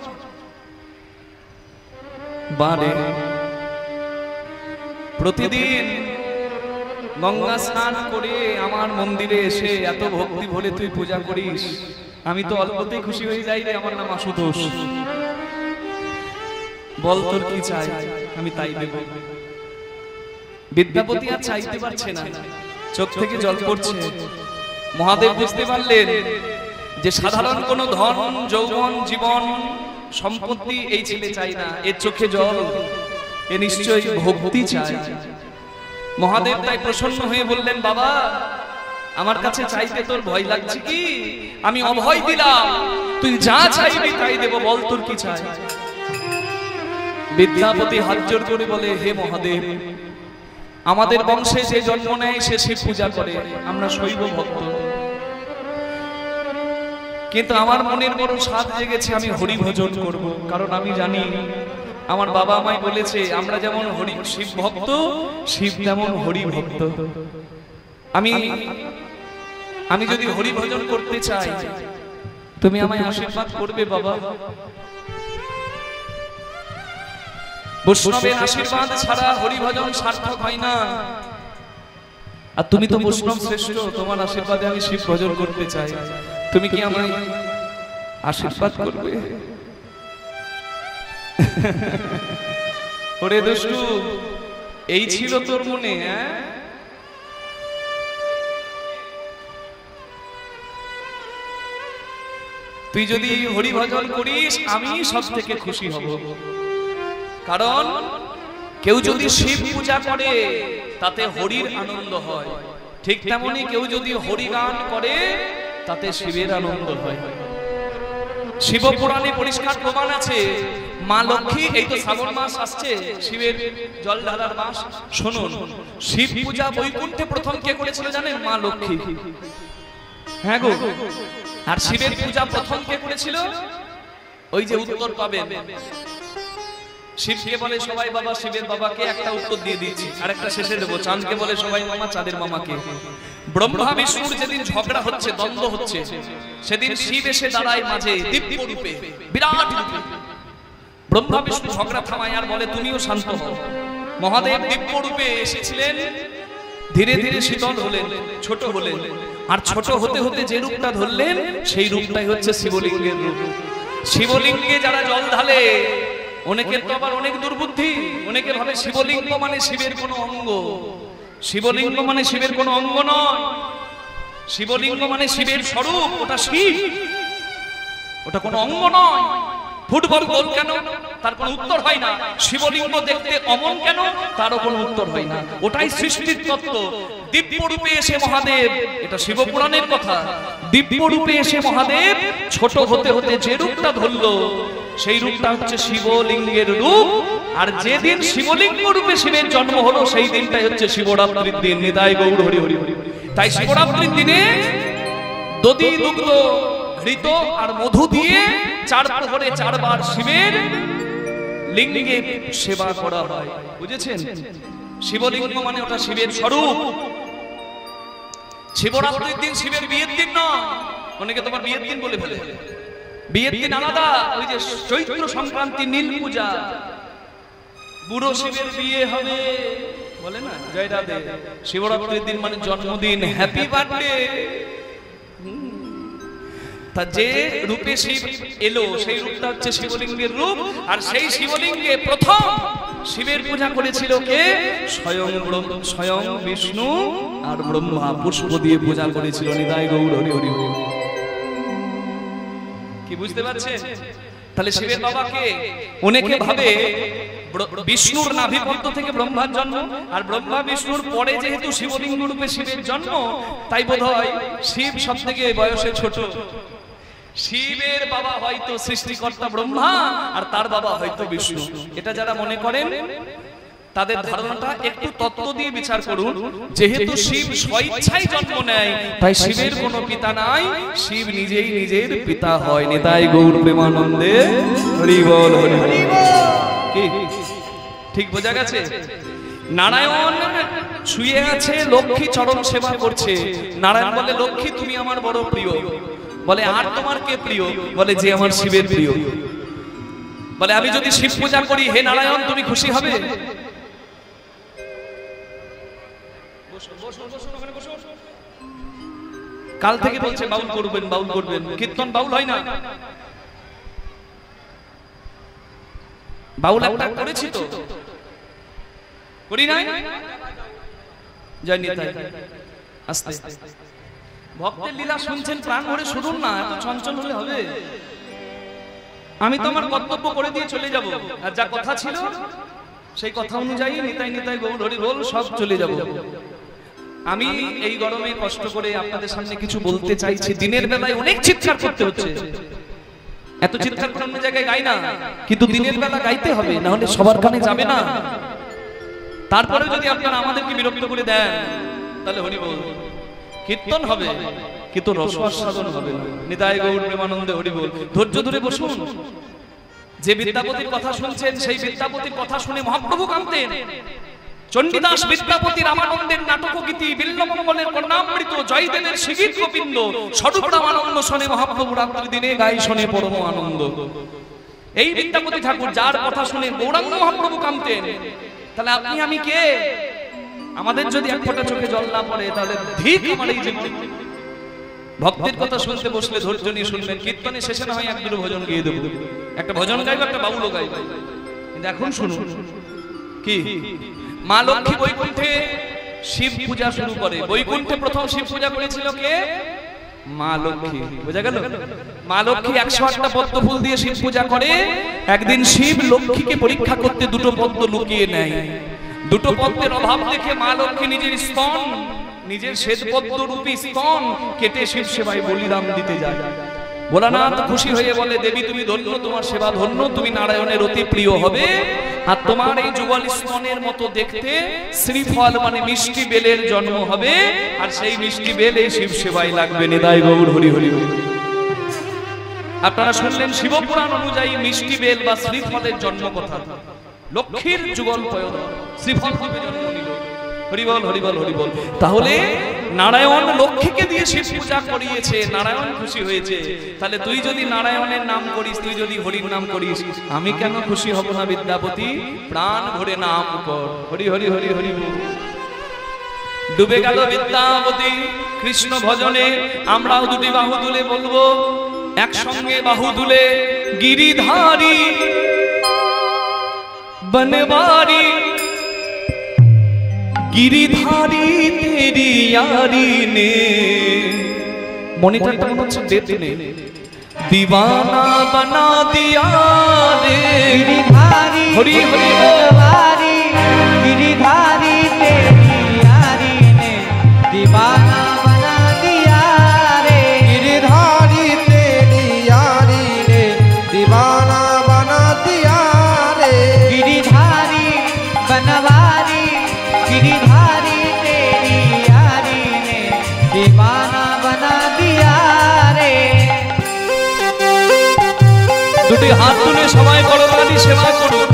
বারে প্রতিদিন গঙ্গা স্নান করে আমার মন্দিরে এসে এত ভক্তি ভরে তুই পূজা করিস, আমি তো অল্পতেই খুশি হয়ে যাই রে। আমার নাম আশুতোষ। বল তোর কি চাই, আমি তাই দেব। বিদ্যাপতি আর চাইতে পারছে না, চোখ থেকে জল পড়ছে। মহাদেব বুঝতে পারলেন যে সাধারণ কোনো ধন যৌবন জীবন সম্পত্তি এই ছেলে চাই না, এর চোখে জল, এ নিশ্চয়ই ভক্তি চায়। মহাদেব তাই প্রসন্ন হয়ে বললেন, বাবা আমার কাছে চাইতে তোর ভয় লাগছে কি? আমি অভয় দিলাম, তুই যা চাইবি তাই দেব। বল তোর কি চাই? বিদ্যাপতি হাত জোড় করে বলে, হে মহাদেব, আমাদের বংশে যে জন্ম নেয় সে শিব পূজা করে, আমরা শৈব ভক্ত, কিন্তু আমার মনের বড় স্বাদ জেগেছে আমি হরি ভজন করব। কারণ আমি জানি আমার বাবা আমায় বলেছে আমরা যেমন হরি শিব ভক্ত, শিব যেমন হরি ভক্ত। আমি যদি হরি ভজন করতে চাই তুমি আমায় আশীর্বাদ করবে বাবা। বৈষ্ণবের আশীর্বাদ ছাড়া হরি ভজন সার্থক হয় না। আর তুমি তো বৈষ্ণব শ্রেষ্ঠ, তোমার আশীর্বাদে আমি শিব ভজন করতে চাই, তুমি কি আমায় আশীর্বাদ করবে? ওরে দুষ্টু, এই ছিল তোর মনে? তুই যদি হরি ভজন করিস আমি সব থেকে খুশি হব। কারণ কেউ যদি শিব পূজা করে তাতে হরির আনন্দ হয়, ঠিক তেমনি কেউ যদি হরি গান করে তাতে শিবের আনন্দ হয়। শিব পুরাণে পরিষ্কার প্রমাণ আছে। মা লক্ষ্মী, এই তো শ্রাবণ মাস আসছে, শিবের জল ঢালার মাস। শুনুন, শিব পূজা বৈকুণ্ঠে প্রথম কে করেছিল জানেন? মা লক্ষ্মী। হ্যাঁ গো। আর শিবের পূজা প্রথম কে করেছিল? ওই যে উত্তর পাবেন, শিবকে বলে সবাই বাবা, শিবের বাবাকে একটা উত্তর দিয়ে দিচ্ছি, আর একটা শেষে দেবো। চাঁদকে বলে সবাই মামা, চাঁদের মামাকে। ব্রহ্মা বিষ্ণুর যেদিন ঝগড়া হচ্ছে, দ্বন্দ্ব হচ্ছে, সেদিন শিব এসে দাঁড়ায় মাঝে দিব্য রূপে, বিরাট রূপে। ব্রহ্মা বিষ্ণু ঝগড়া থামায় আর বলে তুমিও শান্ত হও। মহাদেব দিব্য রূপে এসেছিলেন, ধীরে ধীরে শীতল হলেন, ছোট হলেন, আর ছোট হতে হতে যে রূপটা ধরলেন সেই রূপটাই হচ্ছে শিবলিঙ্গের রূপ। শিবলিঙ্গে যারা জল ঢালে, অনেকের তো আবার অনেক দুর্বুদ্ধি, অনেকে ভাবে শিবলিঙ্গ মানে শিবের কোনো অঙ্গ। শিবলিঙ্গ মানে শিবের কোনো অঙ্গ নয়, শিবলিঙ্গ মানে শিবের স্বরূপ, ওটা শিব, ওটা কোনো অঙ্গ নয়। ফুটবল গোল কেন? তার কোনো উত্তর হয় না। শিবলিঙ্গ দেখতে অমন কেন? তারও কোনো উত্তর হয় না। ওটাই সৃষ্টির তত্ত্ব। দিব্য রূপে এসে মহাদেব, এটা শিবপুরাণের কথা, দিব্য রূপে এসে মহাদেব ছোট হতে হতে যে রূপটা ধরলো সেই রূপটা হচ্ছে শিবলিঙ্গের রূপ। আর যেদিন শিবলিঙ্গ রূপে শিবের জন্ম হলো সেই দিনটাই হচ্ছে শিবরাত্রির দিন। নিতাই গৌর হরি হরি। তাই শিবরাত্রির দিনে দধি দুগ্ধ ঘৃত আর মধু দিয়ে 4 প্রহরে 4 বার শিবের লিঙ্গে সেবা করা হয়। বুঝেছেন? শিবলিঙ্গ মানে ওটা শিবের স্বরূপ। শিবরাত্রির দিন শিবের বিয়ের দিন না। অনেকে তোমার বিয়ের দিন বলে ফেলে, বিয়ের দিন আলাদা। ওই যে চৈত্র সংক্রান্তি নীল পূজা, বুড়ো শিবের বিয়ে হবে বলে না, জয় রাধে। শিবরাত্রির দিন মানে জন্মদিন, হ্যাপি বার্থডে। তা যে রূপে শিব এলো সেই রূপটা হচ্ছে শিবলিঙ্গের রূপ। আর সেই শিবলিঙ্গে প্রথম শিবের পূজা করেছিল কে? স্বয়ং বিষ্ণু আর ব্রহ্মা পুষ্প দিয়ে পূজা করেছিল। নিতাই গৌর হরি হরি হরি। কি বুঝতে পারছেন? তাহলে শিবের বাবাকে অনেকে ভাবে বিষ্ণুর নাভিপদ্ম থেকে ব্রহ্মার জন্ম, আর ব্রহ্মা বিষ্ণুর পরে যেহেতু শিবলিঙ্গ রূপে শিবের জন্ম, তাই বোধহয় শিব সব থেকে বয়সে ছোট। শিবের বাবা হয়তো সৃষ্টিকর্তা ব্রহ্মা আর তার বাবা হয়তো বিষ্ণু। এটা যারা মনে করেন তাদের ধারণাটা একটু তত্ত্ব দিয়ে বিচার করুন। যেহেতু শিব স্বইচ্ছায় জন্ম নেয়, তাই শিবের কোনো পিতা নাই, শিব নিজেই নিজের পিতা হয়। নিতাই গৌর প্রেমানন্দে হরি বল হরি হরি। কি ঠিক বোঝা গেছে? নারায়ণ শুয়ে আছে, লক্ষ্মী চরণ সেবা করছে। নারায়ণ বলে, লক্ষ্মী তুমি আমার বড় প্রিয়। বলে, আর তোমার কে প্রিয়? বলে, যে আমার শিবের প্রিয়। বলে, আমি যদি শিব পূজা করি, হে নারায়ণ তুমি খুশি হবে? কাল থেকে বলছে বাউল করবেন, বাউল করবেন। কীর্তন বাউল হয় না? বাউল একটা করেছি তো, করি নাই? জয় নিতাই। আস্তে ভক্তের লীলা শুনছেন, প্রাণ ভরে শুনুন না, এত চঞ্চল হলে হবে? আমি তো আমার কর্তব্য করে দিয়ে চলে যাব, আর যা কথা ছিল সেই কথা অনুযায়ী নিতাই নিতাই গৌর হরি বল সব চলে যাব। আমি এই গরমে কষ্ট করে আপনাদের সামনে কিছু বলতে চাইছি। দিনের বেলায় অনেক চিৎকার করতে হচ্ছে, এত চিৎকার করে অন্য জায়গায় গাই না, কিন্তু দিনের বেলা গাইতে হবে, না হলে সবার কানে যাবে না। তারপরে যদি আপনারা আমাদেরকে বিরক্ত করে দেন, তাহলে হরি বল কীর্তন হবে, কিন্তু রস আস্বাদন হবে না। নিতাই গৌর প্রেমানন্দে হরি বল। ধৈর্য ধরে বসুন। যে বিদ্যাপতির কথা শুনছেন, সেই বিদ্যাপতির কথা শুনে মহাপ্রভু কাঁদতেন। চণ্ডীদাস বিদ্যাপতি রামানন্দের নাটকগীতি, বিল্লমঙ্গলের কর্ণামৃত, জয়দেবের শিগীত গোবিন্দ, স্বরূপ রামানন্দ শোনে মহাপ্রভু রাত্রি দিনে গাই শোনে পরম আনন্দ। এই বিদ্যাপতি ঠাকুর, যার কথা শুনে গৌরাঙ্গ মহাপ্রভু কাঁদতেন। তাহলে আপনি আমি কে? আমাদের যদি এক ফোঁটা চোখে জল না পড়ে, তাহলে ঠিক আমার এই জীবন। ভক্তের কথা শুনতে বসলে ধৈর্য নিয়ে শুনবেন। কীর্তনের শেষে না হয় এক দুটো ভজন গিয়ে দেবো, একটা ভজন গাইবো, একটা বাউলও গাইবো। কিন্তু এখন শুনুন, কি মা লক্ষ্মী বৈকুণ্ঠে শিব পূজা শুরু করে। বৈকুণ্ঠে প্রথম শিব পূজা করেছিল কে? মা লক্ষ্মী। বোঝা গেল? মা লক্ষ্মী 108টা পদ্ম ফুল দিয়ে শিব পূজা করে। একদিন শিব লক্ষ্মীকে পরীক্ষা করতে দুটো পদ্ম লুকিয়ে নেয়। দুটো পদ্মের অভাব দেখে মা লক্ষ্মী নিজের স্তন, নিজের শ্বেতপদ্ম রূপী স্তন কেটে শিব সেবায় বলিদান দিতে যায়। ভোলানাথ খুশি হয়ে বলে, দেবী তুমি ধন্য, তোমার সেবা ধন্য, তুমি নারায়ণের অতি প্রিয় হবে, আর তোমার এই যুগল স্তনের মতো দেখতে শ্রীফল মানে মিষ্টি বেলের জন্ম হবে, আর সেই মিষ্টি বেল এই শিব সেবায় লাগবে। নিতাই গৌর হরি হরি। আপনারা শুনলেন শিবপুরাণ অনুযায়ী মিষ্টি বেল বা শ্রীফলের জন্ম কথা। লক্ষ্মীর যুগল পয়দা শ্রীফল রূপে জন্ম নিল। হরিবল হরিবল হরিবল। তাহলে নারায়ণ লক্ষ্মীকে দিয়ে শিব পূজা করিয়েছে, নারায়ণ খুশি হয়েছে। তাহলে তুই যদি নারায়ণের নাম করিস, তুই যদি হরির নাম করিস, আমি কেন খুশি হব না? বিদ্যাপতি, প্রাণ ভরে নাম কর, হরি হরি হরি হরি। ডুবে গেল বিদ্যাপতি কৃষ্ণ ভজনে। আমরাও দুটি বাহু তুলে বলবো একসঙ্গে, বাহু তুলে, গিরিধারী বনবারি, गिरिधारी तेरी यारी ने, मॉनिटरটা মনে হচ্ছে ডেট নেই, दीवाना बना दिया रे। गिरिधारी हरि हरि बलवारी, गिरिधारी तेरी यारी ने, दीवाना बना दिया रे। गिरिधारी तेरी यारी ने, दीवाना बना दिया रे। गिरिधारी बनवारी, गिरिधारी तेरी यारी ने, दीवाना बना दिया रे। দুটি হাত তুলে সবাই করতালি সেবা করুন।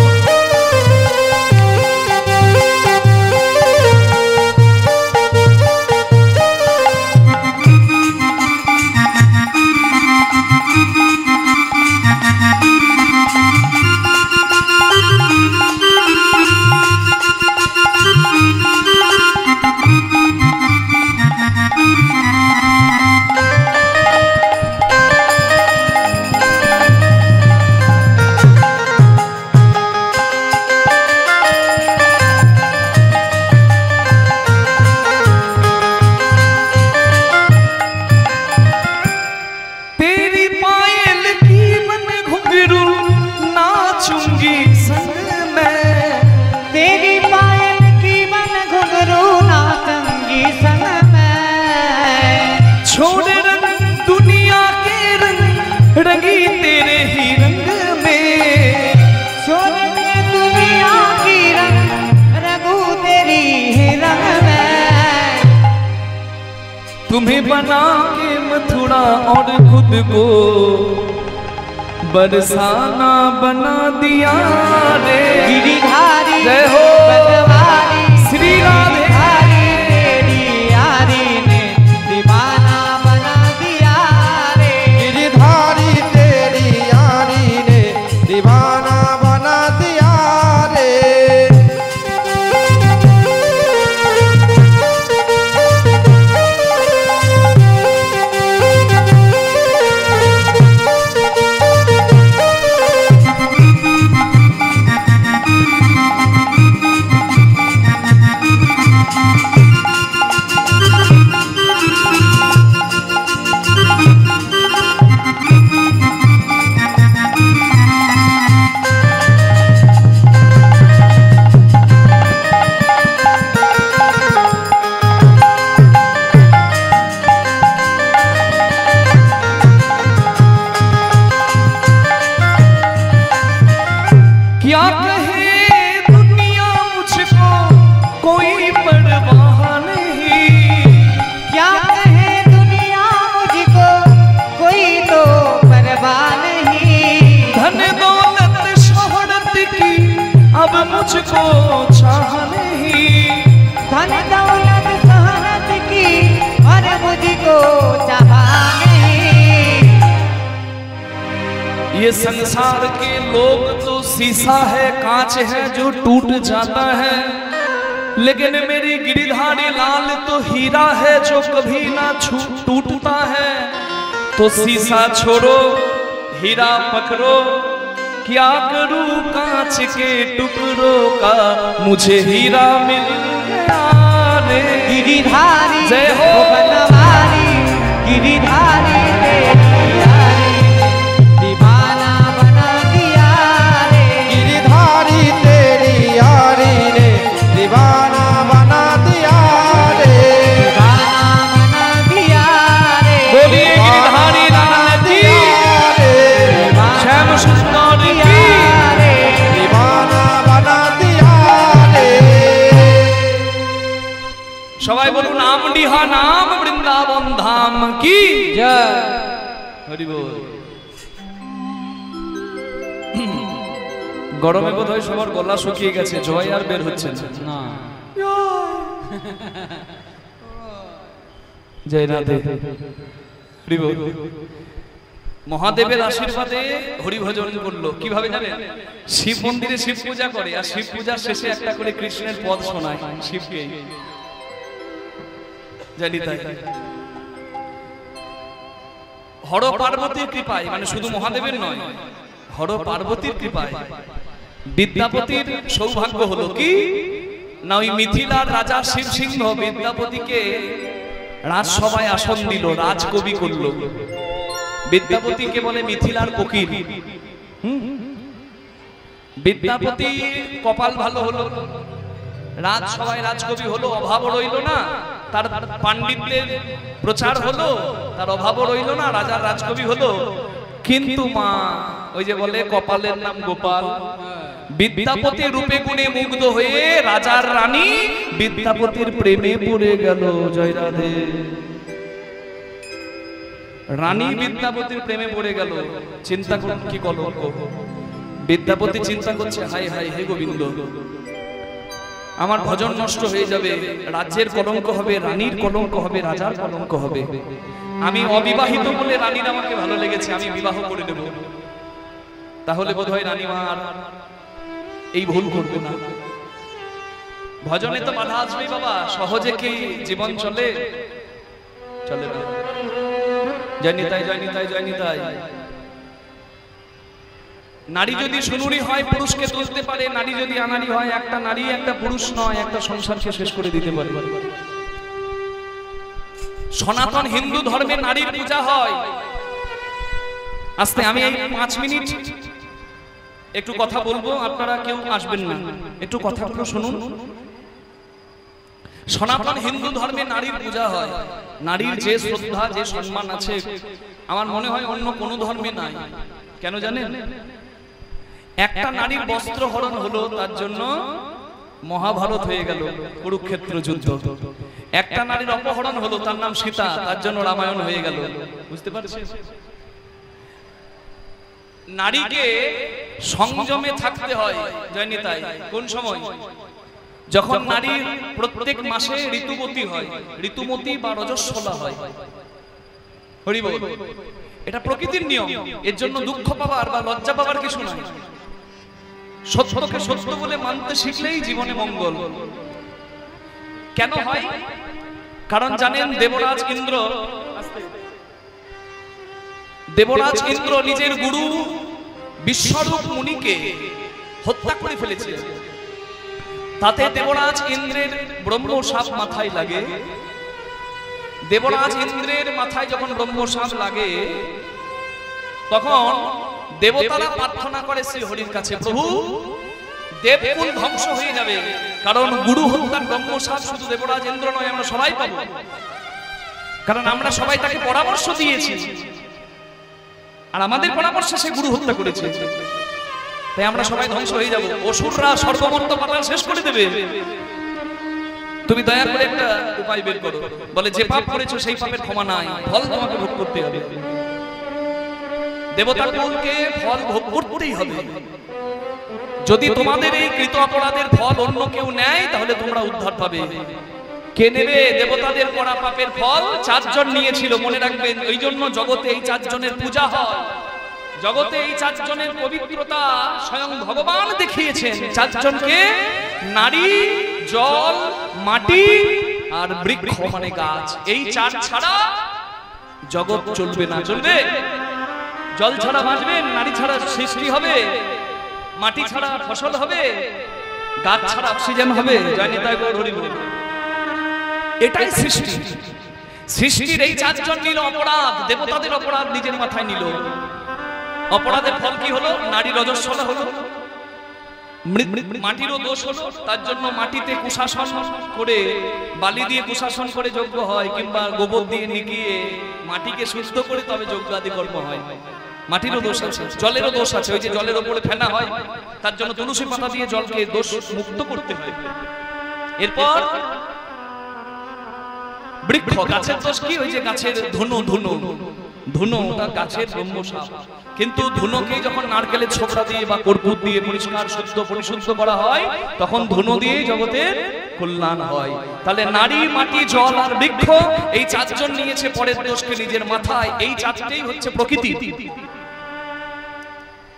तुम्हें बना के मथुरा और खुद को बरसाना बना दिया रे। गिरिधारी जय हो बनवारी श्री राधे। यारी ने दीवाना बना दिया रे। गिरिधारी तेरी यारी ने दीवाना बना दिया रे। क्या कहे दुनिया मुझको कोई परवाह नहीं। क्या कहे दुनिया मुझको कोई तो परवाह नहीं। धन दौलत शोहरत की अब मुझको चाह नहीं। धन दौलत शोहरत की और मुझको चाह नहीं। ये संसार के लोग तो शीशा है, कांच है जो टूट जाता है, लेकिन मेरी गिरिधारी लाल तो हीरा है जो कभी ना टूटता है। तो शीशा छोड़ो हीरा पकड़ो, क्या करूं कांच के टुकड़ों का, मुझे हीरा मिल गया रे। गिरिधारी जय हो बनवारी गिरिधारी तेरी यारी दीवाना बना दिया रे। गिरिधारी तेरी यारी ने दीवाना बना दिया रे। दीवाना बना दिया रे। बोलिए गिरिधारी लाल की, श्याम सुंदर की। दीवाना बना दिया रे। সবাই বলুন নাম ডিহা নাম বৃন্দাবন ধাম কি जय। হরি বল। গরমে বোধহয় সবার গলা শুকিয়ে গেছে, জয় আর বের হচ্ছে না। ना জয় রাধে। হরি বল। মহাদেবের আশীর্বাদে হরি ভজন করলো কিভাবে জানেন? শিব মন্দিরে শিব পূজা করে, আর শিব পূজার শেষে একটা করে কৃষ্ণের পদ শোনায় শিবকে। জানি তাই হর পার্বতীর কৃপায়, মানে শুধু মহাদেবের নয়, হর পার্বতীর কৃপায় বিদ্যাপতির সৌভাগ্য হলো কি না, ওই মিথিলার রাজা শিব সিংহ বিদ্যাপতিকে রাজসভায় আসন দিল, রাজকবি করলো। বিদ্যাপতিকে বলে মিথিলার কোকিল। বিদ্যাপতি কপাল ভালো হলো, রাজসভায় রাজকবি হলো, অভাবও রইল না। তার পাণ্ডিত্যের প্রচার হলো, তার অভাবও রইল না, রাজার রাজকবি হলো। কিন্তু মা ওই যে বলে কপালের নাম গোপাল, বিদ্যাপতির রূপে গুণে মুগ্ধ হয়ে রাজার রানী বিদ্যাপতির প্রেমে পড়ে গেল। জয় রাধে। রানী বিদ্যাপতির প্রেমে পড়ে গেল। চিন্তা করুন কি কলঙ্ক। বিদ্যাপতি চিন্তা করছে, হাই হাই হে গোবিন্দ, আমার ভজন নষ্ট হয়ে যাবে, রাজ্যের কলঙ্ক হবে, রানীর কলঙ্ক হবে, রাজার কলঙ্ক হবে। আমি অবিবাহিত বলে রানীর আমাকে ভালো লেগেছে, আমি বিবাহ করে দেব, তাহলে বোধহয় রানী মা আর এই ভুল করবে না। ভজনে তো বাধা আসবেই বাবা, সহজে কি জীবন চলে? চলে না। জয় নিতাই, জয় নিতাই, জয় নিতাই। নারী যদি সুনুরি হয় পুরুষকে তুলতে পারে, নারী যদি আনারি হয়, একটা নারী একটা পুরুষ নয়, একটা সংসারকে শেষ করে দিতে পারে। সনাতন হিন্দু ধর্মে নারীর পূজা হয়। আস্তে আমি এই 5 মিনিট একটু কথা বলবো, আপনারা কেউ আসবেন না, একটু কথাগুলো শুনুন। সনাতন হিন্দু ধর্মে নারীর পূজা হয়। নারীর যে শ্রদ্ধা, যে সম্মান আছে, আমার মনে হয় অন্য কোনো ধর্মে নাই। কেন জানেন? একটা নারীর বস্ত্র হরণ হলো, তার জন্য মহাভারত হয়ে গেল, কুরুক্ষেত্র যুদ্ধ। একটা নারীর অপহরণ হলো, তার নাম সীতা, তার জন্য রামায়ণ হয়ে গেল। বুঝতে পারছেন? নারীকে সংযমে থাকতে হয়, জানি তাই। কোন সময়? যখন নারীর প্রত্যেক মাসে ঋতুবতী হয়, ঋতুমতী বা রজস্বলা হয়। হরি বল। এটা প্রকৃতির নিয়ম, এর জন্য দুঃখ পাওয়ার বা লজ্জা পাওয়ার কিছু নয়। সত্যকে সত্য বলে মানতে শিখলেই জীবনে মঙ্গল। কেন হয়? কারণ জানেন, দেবরাজ ইন্দ্র নিজের গুরু বিশ্বরূপ মুনিকে হত্যা করে ফেলেছে। তাতে দেবরাজ ইন্দ্রের ব্রহ্মশাপ মাথায় লাগে। দেবরাজ ইন্দ্রের মাথায় যখন ব্রহ্মশাপ লাগে, তখন দেবতারা প্রার্থনা করে শ্রী হরির কাছে, প্রভু দেবকুল ধ্বংস হয়ে যাবে, কারণ গুরু হত্যার ব্রহ্মশাপ শুধু দেবরাজ ইন্দ্র নয়, আমরা সবাই পাবো, কারণ আমরা সবাই তাকে পরামর্শ দিয়েছি, আর আমাদের পরামর্শে সে গুরু হত্যা করেছে। তাই আমরা সবাই ধ্বংস হয়ে যাব, অসুররা সর্বমন্ত পাতাল শেষ করে দেবে। তুমি দয়া করে একটা উপায় বের করো। বলে, যে পাপ করেছো সেই পাপের ক্ষমা নাই, ফল তোমাকে ভোগ করতে হবে। দেবতা কুলকে ফল ভোগ করতেই হবে। যদি তোমাদের এই কৃত অপরাধের ফল অন্য কেউ নেয়, তাহলে তোমরা উদ্ধার পাবে। কে নেবে দেবতাদের করা পাপের ফল? 4 জন নিয়েছিল, মনে রাখবেন। ওই জন্য জগতে এই 4 জনের পূজা হয়। জগতে এই 4 জনের পবিত্রতা স্বয়ং ভগবান দেখিয়েছেন। 4 জনকে নারী, জল, মাটি আর বৃক্ষ মানে গাছ। এই 4 ছাড়া জগৎ চলবে না। চলবে? জল ছাড়া বাঁচবেন, নারী ছাড়া সৃষ্টি হবে, মাটি ছাড়া ফসল হবে, গাছ ছাড়া অক্সিজেন হবে। জানি তাই হরি বল। এটাই সৃষ্টি। সৃষ্টির এই 4 জন নিল অপরাধ, দেবতাদের অপরাধ নিজের মাথায় নিল। অপরাধের ফল কি হলো? নারী রজস্বলা হলো, মাটিরও দোষ হলো। তার জন্য মাটিতে কুশাসন করে, বালি দিয়ে কুশাসন করে যজ্ঞ হয়, কিংবা গোবর দিয়ে নিকিয়ে মাটিকে শুদ্ধ করে তবে যজ্ঞ আদি কর্ম হয়। মাটিরও দোষ আছে, জলেরও দোষ আছে। ওই যে জলের ওপরে ফেনা হয়, তার জন্য তুলসী পাতা দিয়ে জলকে দোষ মুক্ত করতে হয়। এরপর বৃক্ষ, গাছের দোষ কি? ওই যে গাছের ধুনো ওটা গাছের ব্রহ্মশাপ। কিন্তু ধুনোকে যখন নারকেলের ছোকরা দিয়ে বা কর্পূর দিয়ে পরিষ্কার পরিশুদ্ধ করা হয়, তখন ধুনো দিয়ে জগতের কল্যাণ হয়। তাহলে নারী, মাটি, জল আর বৃক্ষ, এই 4 জন নিয়েছে পরের দোষকে নিজের মাথায়। এই 4টাই হচ্ছে প্রকৃতি।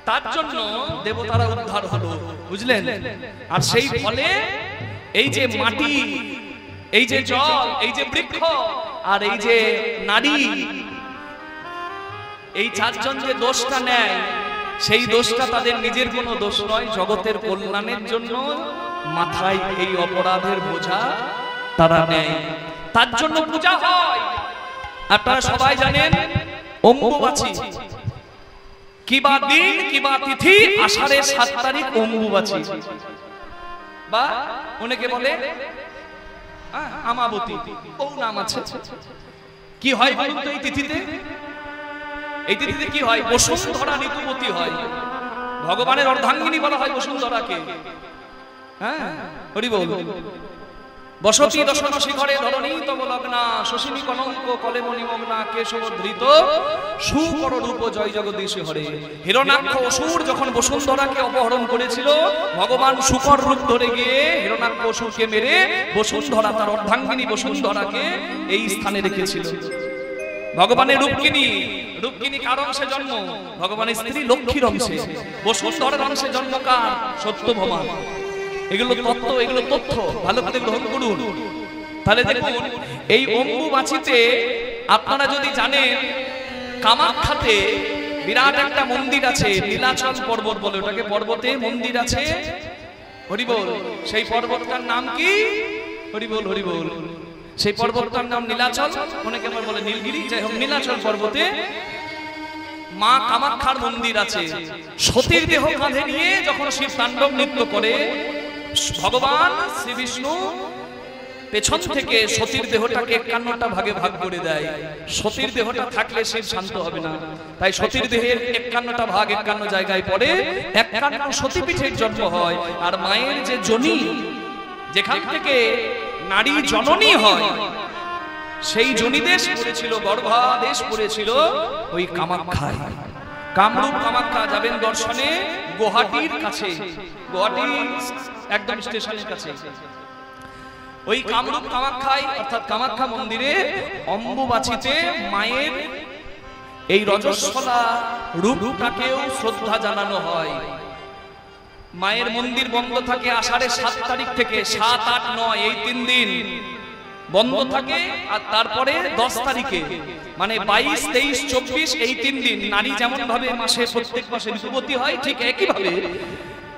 তার জন্য দেবতারা উদ্ধার হলো, বুঝলেন? আর সেই ফলে এই যে মাটি, এই যে জল, এই যে বৃক্ষ আর এই যে নারী, এই 4 জন যে দোষটা নেয়, সেই দোষটা তাদের নিজের কোনো দোষ নয়। জগতের কল্যাণের জন্য মাথায় এই অপরাধের বোঝা তারা নেয়। তার জন্য পূজা হয়। আপনারা সবাই জানেন, অম্বুবাচী কিবা দিন কিবা তিথি, আষাঢ়ের 7 তারিখ অম্বুবাচী, বা অনেকে বলে আমাবতী, ও নাম আছে। কি হয় বলুন তো এই তিথিতে? এই তিথিতে কি হয়? বসুন্ধরা ঋতুবতী হয়। ভগবানের অর্ধাঙ্গিনী বলা হয় বসুন্ধরাকে। হ্যাঁ, হরি বল। বসতি দশন শিখরে ধরণী তব লগ্না, শশিনী কলঙ্ক কলেমণি মগ্না, কেশব ধৃত সুকর রূপ জয় জগদীশ হরে। হিরণ্যাক্ষ অসুর যখন বসুন্ধরাকে অপহরণ করেছিল, ভগবান শুকর রূপ ধরে গিয়ে হিরণ্যাক্ষ অসুরকে মেরে বসুন্ধরা, তার অর্ধাঙ্গিনী বসুন্ধরাকে এই স্থানে রেখেছিল। ভগবানের রূপকিনী কার অংশে জন্ম? ভগবানের স্ত্রী লক্ষ্মীর অংশে। বসুন্ধরার অংশে জন্ম কার? সত্যভামা। এগুলো তত্ত্ব, এগুলো তথ্য, ভালো করে গ্রহণ করুন। তাহলে দেখুন, এই অম্বুবাচীতে আপনারা যদি জানেন, কামাখ্যাতে বিরাট একটা মন্দির আছে, নীলাচল পর্বত বলে ওটাকে। পর্বতে মন্দির আছে, হরিবোল। সেই পর্বতটার নাম কি? হরিবোল, হরিবোল। সেই পর্বতটার নাম নীলাচল, অনেকে আবার বলে নীলগিরি। যাই হোক, নীলাচল পর্বতে মা কামাখ্যার মন্দির আছে। সতীর দেহ কাঁধে নিয়ে যখন শিব তাণ্ডব নৃত্য করে, ভগবান শ্রী বিষ্ণু পেছন থেকে সতীর দেহটাকে 51টা ভাগে ভাগ করে দেয়। সতীর দেহটা থাকলে শিব শান্ত হবে না, তাই সতীর দেহের 51টা ভাগ 51 জায়গায় পড়ে। 51 সতীপীঠের জন্ম হয়। আর মায়ের যে যোনি, যেখান থেকে নারী জননী হয়, সেই জনিদেশ পড়েছিল, গর্ভাদেশ পড়েছিল ওই কামাখ্যায়। কামরূপ কামাখ্যা যাবেন দর্শনে গুয়াহাটির কাছে, গুয়াহাটি একদম স্টেশনের কাছে। ওই কামরূপ কামাখ্যায় অর্থাৎ কামাখ্যা মন্দিরে অম্বুবাচীতে মায়ের এই রজস্বলা রূপটাকেও শ্রদ্ধা জানানো হয়। মায়ের মন্দির বন্ধ থাকে আষাঢ়ের 7 তারিখ থেকে, 7, 8, 9 এই 3 দিন বন্ধ থাকে। আর তারপরে 10 তারিখে মানে 22, 23, 24 এই 3 দিন নারী যেমন ভাবে মাসে প্রত্যেক মাসে ঋতুবতী হয়, ঠিক একই ভাবে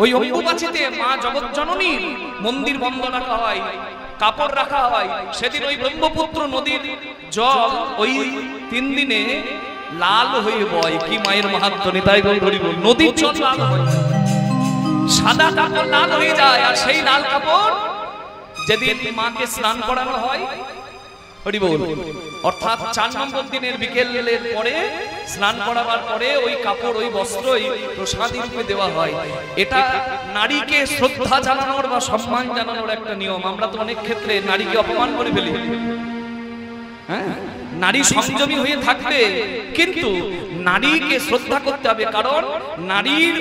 ওই অম্বুবাচীতে মা জগৎজননীর মন্দির বন্ধ রাখা হয়, কাপড় রাখা হয়। সেদিন ওই ব্রহ্মপুত্র নদীর জল ওই 3 দিনে লাল হয়ে বয়। কি মায়ের মাহাত্ম্য! নিতাই গৌর হরি বল। নদীর জল লাল হয়, সাদা কাপড় লাল হয়ে যায়। আর সেই লাল কাপড় যেদিন মাকে স্নান করানো হয়, হরি বল, অর্থাৎ 4 নম্বর দিনের বিকেলের পরে স্নান করাবার পরে ওই কাপড় ওই বস্ত্রই প্রসাদী রূপে দেওয়া হয়। এটা নারীকে শ্রদ্ধা জানানোর বা সম্মান জানানোর একটা নিয়ম। আমরা তো অনেক ক্ষেত্রে নারীকে অপমান করে ফেলি। হ্যাঁ, নারী সংযমী হয়ে থাকবে, কিন্তু নারীকে শ্রদ্ধা করতে হবে। কারণ নারীর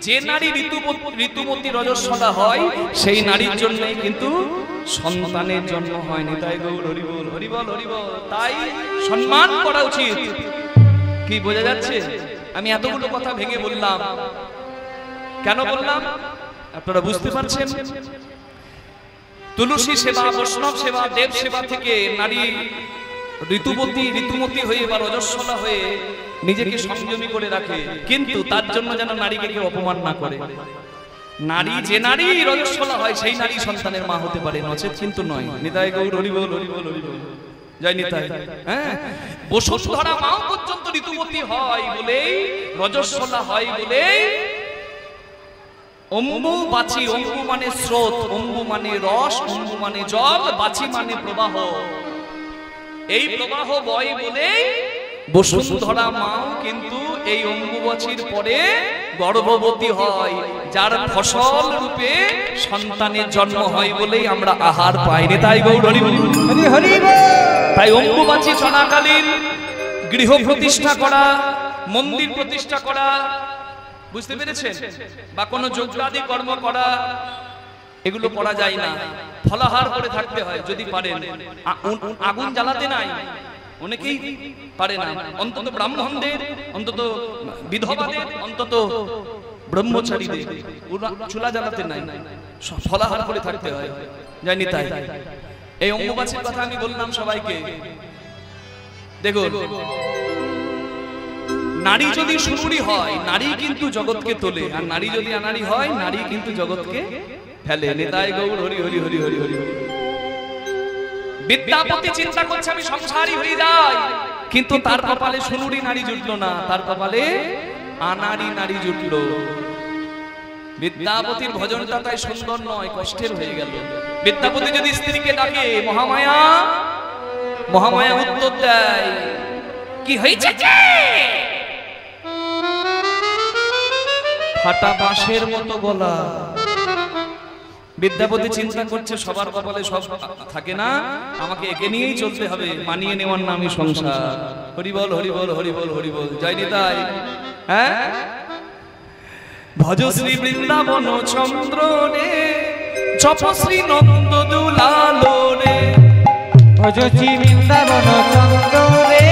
যে নারী ঋতুমতী রজস্বলা হয়, সেই নারীর জন্যই কিন্তু সন্তানের জন্ম হয়। নিতাই গৌর হরি বল, হরি বল, হরি বল। তাই সম্মান করা উচিত। কি বোঝা যাচ্ছে? আমি এতগুলো কথা ভেঙে বললাম, কেন বললাম আপনারা বুঝতে পারছেন? তুলসী সেবা, বৈষ্ণব সেবা, দেব সেবা থেকে নারী ঋতুমতী হয়ে বা রজস্বলা হয়ে নিজেকে সংযমী করে রাখে, কিন্তু তার জন্য যেন নারীকে কেউ অপমান না করে। নারী যে নারী রজস্বলা হয়, সেই নারী সন্তানের মা হতে পারে, নচেত কিন্তু নয়। নিতাই গৌর হরি বল, হরি বল, হরি বল, জয় নিতাই। হ্যাঁ, বসুন্ধরা মাও পর্যন্ত ঋতুমতী হয় বলেই, রজস্বলা হয় বলেই অম্বুবাচী, অম্বু মানে স্রোত, অম্বু মানে রস, অম্বু মানে জল, বাচী মানে প্রবাহ। এই প্রবাহ বয় বলেই বসুন্ধরা মাও কিন্তু এই অম্বুবাচীর পরে গর্ভবতী হয়, যার ফসল রূপে সন্তানের জন্ম হয় বলেই আমরা আহার পাই। তাই গৌর হরি বল, হরি বল। তাই অম্বুবাচী চলাকালীন গৃহ প্রতিষ্ঠা করা, মন্দির প্রতিষ্ঠা করা, বুঝতে পেরেছেন, বা কোনো যজ্ঞাদি কর্ম করা, এগুলো করা যায় না। ফলাহার করে থাকতে হয় যদি পারেন। আগুন জ্বালাতে নাই, অনেকেই পারে না। অন্তত ব্রাহ্মণদের, অন্তত বিধবাদের, অন্তত ব্রহ্মচারীদের চুলা জ্বালাতে নাই, ফলাহার করে থাকতে হয়। জানি তাই এই অম্বুবাচীর কথা আমি বললাম সবাইকে। দেখুন, নারী যদি সুন্দরী হয়, নারী কিন্তু জগৎকে তোলে, আর নারী যদি আনাড়ি হয়, নারী কিন্তু জগৎকে ফেলে। নিতাই গৌর হরি হরি হরি হরি হরি হরি। বিদ্যাপতি চিন্তা করছে আমি সংসারী হয়ে যাই, কিন্তু তার কপালে সুন্দরী নারী জুটলো না, তার কপালে আনাড়ি নারী জুটলো। বিদ্যাপতির ভজনটা তাই সুন্দর নয়, কষ্টের হয়ে গেল। বিদ্যাপতি যদি স্ত্রীকে ডাকে মহামায়া, মহামায়া উত্তর দেয়, কি হয়েছে? ফাটা বাঁশের মতো গলা। বিদ্যাপতি চিন্তা করছে সবার কপালে সব থাকে না, আমাকে একে নিয়েই চলতে হবে, মানিয়ে নেওয়ার নামই সংসার। হরি বল, হরি বল, হরি বল, হরি বল, জয় নিতাই। হ্যাঁ, ভজ শ্রী বৃন্দাবন চন্দ্র রে, জপ শ্রী নন্দ দুলাল রে, ভজ শ্রী বৃন্দাবন চন্দ্র রে,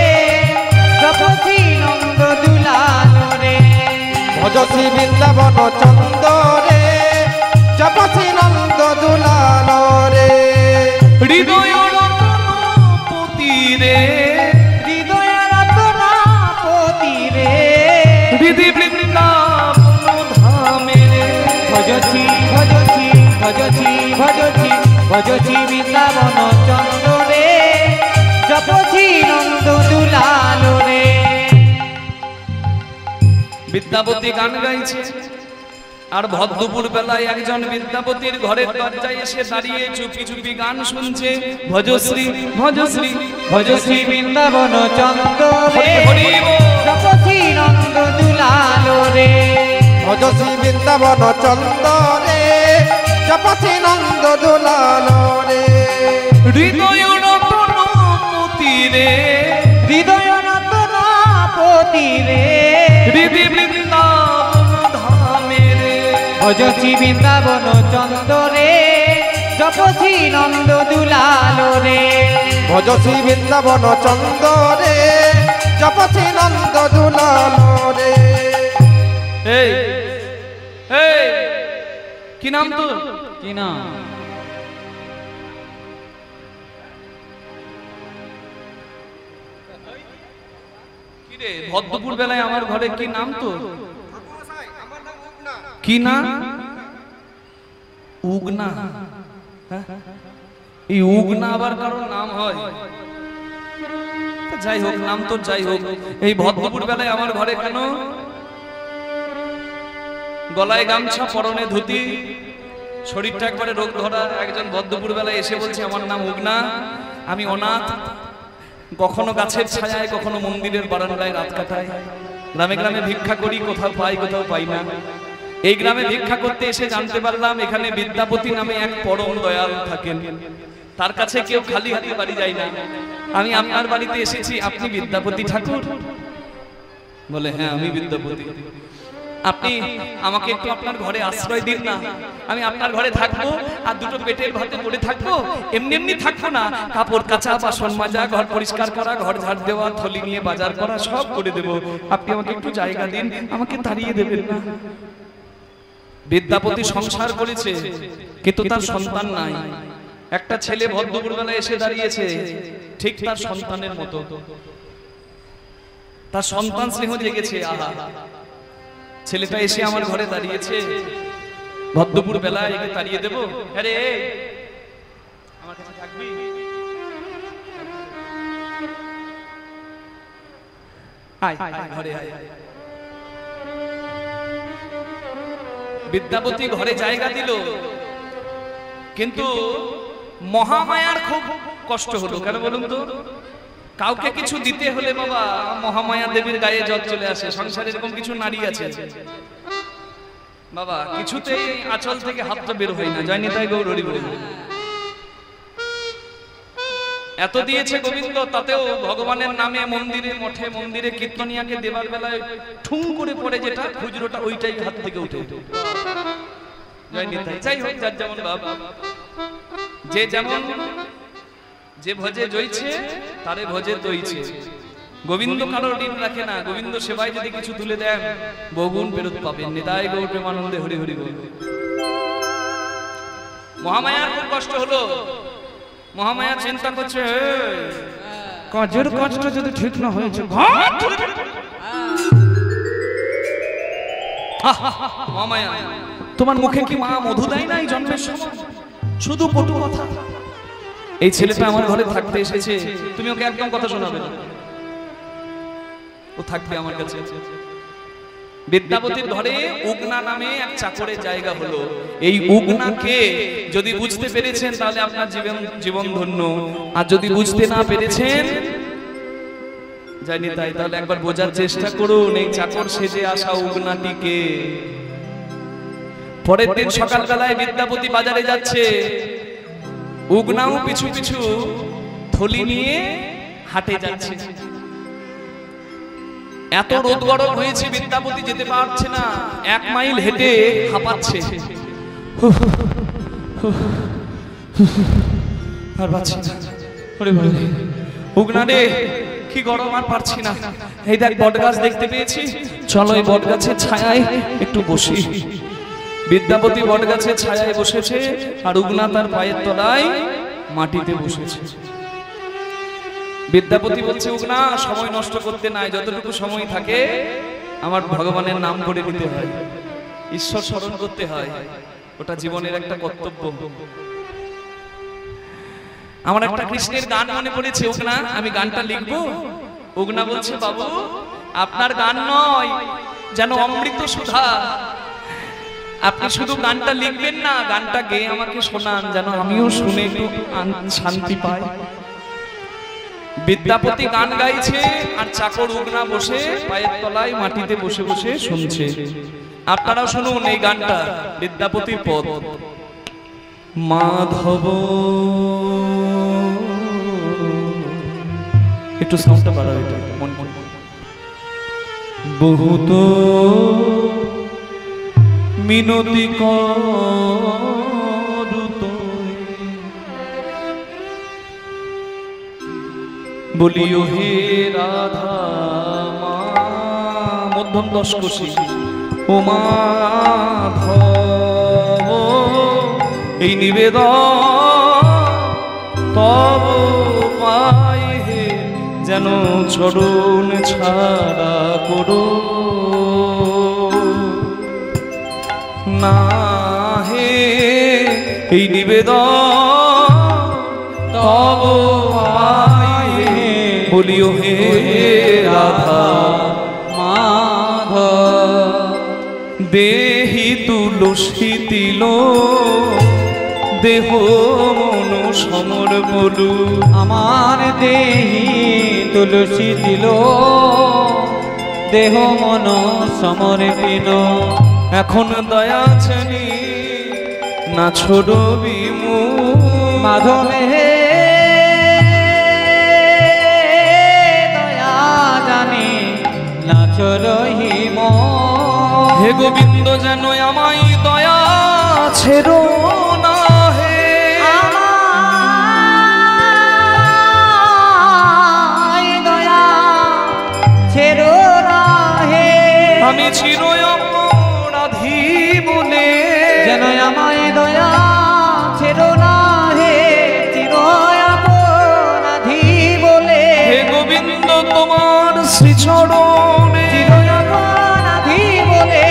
জপ শ্রী নন্দ দুলাল রে, ভজ শ্রী বৃন্দাবন চন্দ্র রে, জপ শ্রী নন্দ দুলাল রে। হৃদয় রত্নপতি রে, হৃদয় রত্নপতি রে, হৃদি বৃন্দাবন ধামে রে, ভজছি ভজছি ভজছি ভজছি ভজছি বৃন্দাবন চন্দ্র রে, জপছি নন্দ দুলাল রে। বিদ্যাপতি গান গাইছে, আর ভদ্রপুর বেলায় একজন বিদ্যাপতির ঘরের দরজায় এসে দাঁড়িয়ে চুপি চুপি গান শুনছে। ভজশ্রী ভজশ্রী ভজশ্রী বৃন্দাবন চন্দ্র রে, হরি বল, জপছি নন্দ দুলাল রে, ভজ শ্রী বৃন্দাবন চন্দ্র রে, জপ জপছি নন্দ দুলাল রে। হৃদয় রতন মতি রে, হৃদয় রতন পতি রে, হৃদি বৃন্দাবন ধামে রে। ভজছি বৃন্দাবন চন্দ রে, জপছি নন্দ দুলাল রে। ভজছি বৃন্দাবন চন্দ রে, জপছি নন্দ দুলাল রে। এই এই কি নাম তোর? কি না কি রে ভদ্রপুর বেলায় আমার ঘরে কি নাম তোর? কি না? উগনা। হ্যাঁ? এই উগনা আবার কারোর নাম হয়? যাই হোক, নাম তোর যাই হোক, এই ভদ্রপুর বেলায় আমার ঘরে কেন? গলায় গামছা, পরনে ধুতি, শরীরটা একবারে রোগ ধরা একজন ভদ্রপুর বেলায় এসে বলছে আমার নাম উগনা, আমি অনাথ, কখনো গাছের ছায়ায় কখনো মন্দিরের বারান্দায় রাত কাটাই, গ্রামে গ্রামে ভিক্ষা করি, কোথাও পাই কোথাও পাই না। এই গ্রামে ভিক্ষা করতে এসে জানতে পারলাম এখানে বিদ্যাপতি নামে এক পরম দয়াল থাকেন, তার কাছে কেউ খালি হাতে বাড়ি যায় না। আমি আপনার বাড়িতে এসেছি, আপনি বিদ্যাপতি ঠাকুর? বলে হ্যাঁ আমি বিদ্যাপতি। আপনি আমাকে একটু আপনার ঘরে আশ্রয় দিন না, আমি আপনার ঘরে থাকবো, আর দুটো পেটের ভাতে পড়ে থাকবো, এমনি এমনি থাকবো না, কাপড় কাচা, বাসন মাজা, ঘর পরিষ্কার করা, ঘর ঝাড় দেওয়া, থলি নিয়ে বাজার করা সব করে দেবো, আপনি আমাকে একটু জায়গা দিন, আমাকে তাড়িয়ে দেবেন না। বিদ্যাপতি সংসার করেছে কিন্তু তার সন্তান নাই। একটা ছেলে ভদ্রপুর বেলায় এসে দাঁড়িয়েছে ঠিক তার সন্তানের মতো, তার সন্তান স্নেহ জেগেছে। আহা, ছেলেটা এসে আমার ঘরে দাঁড়িয়েছে, ভদ্রপুর বেলায় একে তাড়িয়ে দেবো? আরে আমার কাছে থাকবি? আয় আয় ঘরে আয়। বিদ্যাপতি ঘরে জায়গা দিল, কিন্তু মহামায়ার খুব কষ্ট হলো। কেন বলুন তো? কাউকে কিছু দিতে হলে বাবা মহামায়া দেবীর গায়ে জল চলে আসে। সংসারে এরকম কিছু নারী আছে বাবা, কিছুতেই আঁচল থেকে হাতটা বের হয় না। জয় নিতাই গৌর হরি বল। এত দিয়েছে গোবিন্দ, তাতেও ভগবানের নামে মন্দিরে মঠে মন্দিরে কীর্তনিয়াকে দেবার বেলায় ঠুং করে পড়ে যেটা খুচরোটা, ওইটাই হাত থেকে উঠে। জয় নিতাই। যাই হোক, যার যেমন ভাব, যে যেমন, যে ভজে জইছে তারে ভজে দইছে। গোবিন্দ কারোর ঋণ রাখে না, গোবিন্দ সেবায় যদি কিছু তুলে দেন বহুগুণ ফেরত পাবেন। নিতাই গৌর প্রেমানন্দে হরি হরি বল। মহামায়ার খুব কষ্ট হলো। মহামায়া চিন্তা করছে কাজের কাজটা যদি ঠিক না হয়েছে, মহামায়া তোমার মুখে কি মা মধু দেয় নাই জন্মের সময়? শুধু পটু কথা। এই ছেলেটা আমার ঘরে থাকতে এসেছে, তুমি ওকে একদম কথা শোনাবে না, ও থাকবে আমার কাছে। বিদ্যাপতির ঘরে উগনা নামে এক চাকরের জায়গা হলো। এই উগনাকে যদি বুঝতে পেরেছেন তাহলে আপনার জীবন ধন্য, আর যদি বুঝতে না পেরেছেন জানি তাই, তাহলে একবার বোঝার চেষ্টা করুন এই চাকর সেজে আসা উগনাটিকে। পরের দিন সকালবেলায় বিদ্যাপতি বাজারে যাচ্ছে, উগনাও পিছু পিছু থলি নিয়ে হাটে যাচ্ছে। এত রোদ গরম হয়েছে বিদ্যাপতি যেতে পারছে না, 1 মাইল হেঁটে হাঁপাচ্ছে। আর পারছি না, উগনা রে কি গরম, আর পারছি না। এই দেখ বট গাছ দেখতে পেয়েছি, চলো এই বট গাছের ছায়ায় একটু বসি। বিদ্যাপতি বট গাছের ছায়ায় বসেছে, আর উগনা তার পায়ের তলায় মাটিতে বসেছে। বিদ্যাপতি বলছে উগনা সময় নষ্ট করতে নাই, যতটুকু সময় থাকে আমার ভগবানের নাম করে দিতে হয়, ঈশ্বর স্মরণ করতে হয়, ওটা জীবনের একটা কর্তব্য। আমার একটা কৃষ্ণের গান মনে পড়েছে, উগনা আমি গানটা লিখবো। উগনা বলছে বাবু আপনার গান নয়, যেন অমৃত সুধা, আপনি শুধু গানটা লিখবেন না, গানটা গেয়ে আমাকে শোনান, যেন আমিও শুনে একটু শান্তি পাই। বিদ্যাপতি গান গাইছে আর চাকর উগনা বসে পায়ের তলায় মাটিতে বসে বসে শুনছে। আপনারাও শুনুন এই গানটা, বিদ্যাপতির পদ। মাধব, একটু সাউন্ডটা বাড়াও, এটা মন মন। বহুত মিনতি করুত বলিও হে রাধা মা, মধ্যম দশকোশী, ও মাধব এই নিবেদন তব পাই হে, যেন চরণ ছাড়া করো না হে, এই নিবেদন তব পাই হে, বলিও হে রাধা মাধব। দেহি তুলসী তিল দেহ মন সমর বলু, আমার দেহি তুলসী দিল দেহ মন সমর্পিল, এখন দয়া জানি না ছোড়বি মাধবে দয়া জানি নাচ রহিম, হে গোবিন্দ যেন আমায় দয়া ছেড়ো না হে, আমায় দয়া ছেড়ো না হে, আমি চির অপরাধী বলে, যেন আমায় দয়া ছেড়ো না হে, চির অপরাধী বলে, হে গোবিন্দ তোমার শ্রীচরণে, চির অপরাধী বলে,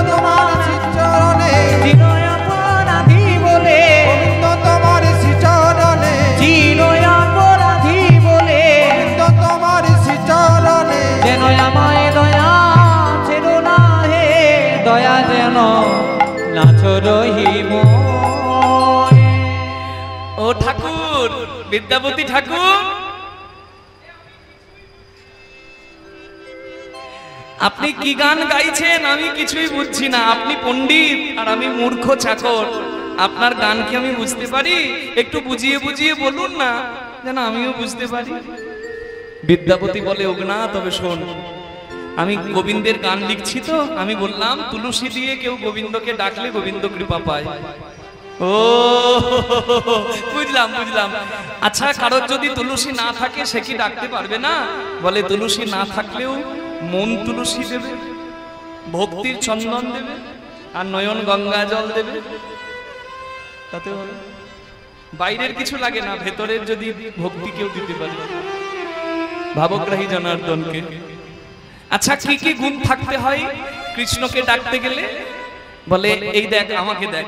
তোমার শ্রীচরণে, চির অপরাধী বলে, গোবিন্দ তোমার শ্রীচরণে, চির অপরাধী বলে, গোবিন্দ তোমার শ্রীচরণে, যেন আমায় দয়া ছেড়ো না হে, দয়া যেন নাচ রহিম। ও ঠাকুর, বিদ্যাপতি ঠাকুর, আপনি কি গান গাইছেন আমি কিছুই বুঝছি না। আপনি পণ্ডিত আর আমি মূর্খ চাকর, আপনার গান কি আমি বুঝতে পারি? একটু বুঝিয়ে বুঝিয়ে বলুন না, যেন আমিও বুঝতে পারি। বিদ্যাপতি বলে, ওগ না, তবে শোন, আমি গোবিন্দের গান লিখছি তো, আমি বললাম তুলসী দিয়ে কেউ গোবিন্দকে ডাকলে গোবিন্দ কৃপা পায়। ও বুঝলাম বুঝলাম। আচ্ছা, কারোর যদি তুলসী না থাকে সে কি ডাকতে পারবে না? বলে তুলসী না থাকলেও মন তুলসী দেবে, ভক্তির চন্দন দেবে, আর নয়ন গঙ্গা জল দেবে, তাতে হবে। বাইরের কিছু লাগে না, ভেতরের যদি ভক্তি কেউ দিতে পারে, ভাবগ্রাহী জনার্দনকে। আচ্ছা, কি কি গুণ থাকতে হয় কৃষ্ণকে ডাকতে গেলে? বলে এই দেখ, আমাকে দেখ,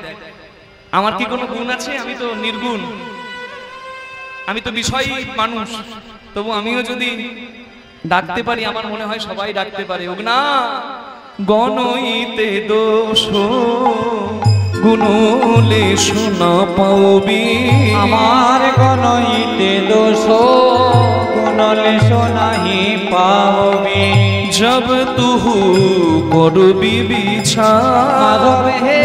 আমার কি কোনো গুণ আছে? আমি তো নির্গুণ, আমি তো বিষয়ী মানুষ, তবু আমিও যদি ডাকতে পারি, আমার মনে হয় সবাই ডাকতে পারে। ওগ না, গণইতে দোষ গুণলে শোনা পাওবি, আমার গণইতে দোষ গুণলে শোনাহি পাবি, জব তুহু করবি বিচার, মাধব হে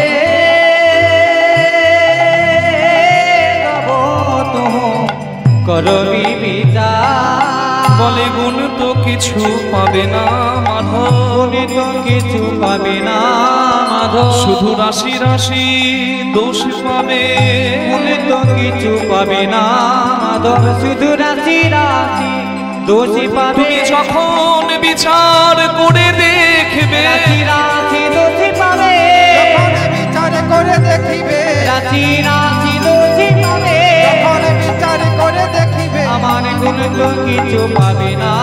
তব তুহু করবি বিচার, বলে গুণ তো কিছু পাবে না মাধব, গুণে তো কিছু পাবে না মাধব, শুধু রাশি রাশি দোষ পাবে, গুণে তো কিছু পাবে না মাধব, শুধু রাশি রাশি দোষী পাবে। তুমি যখন বিচার করে দেখবে, রাশি রাশি দোষী পাবে, যখন বিচার করে দেখিবে, রাশি রাশি দোষী পাবে, যখন বিচার করে দেখিবে, আমার গুণ তো কিছু পাবে না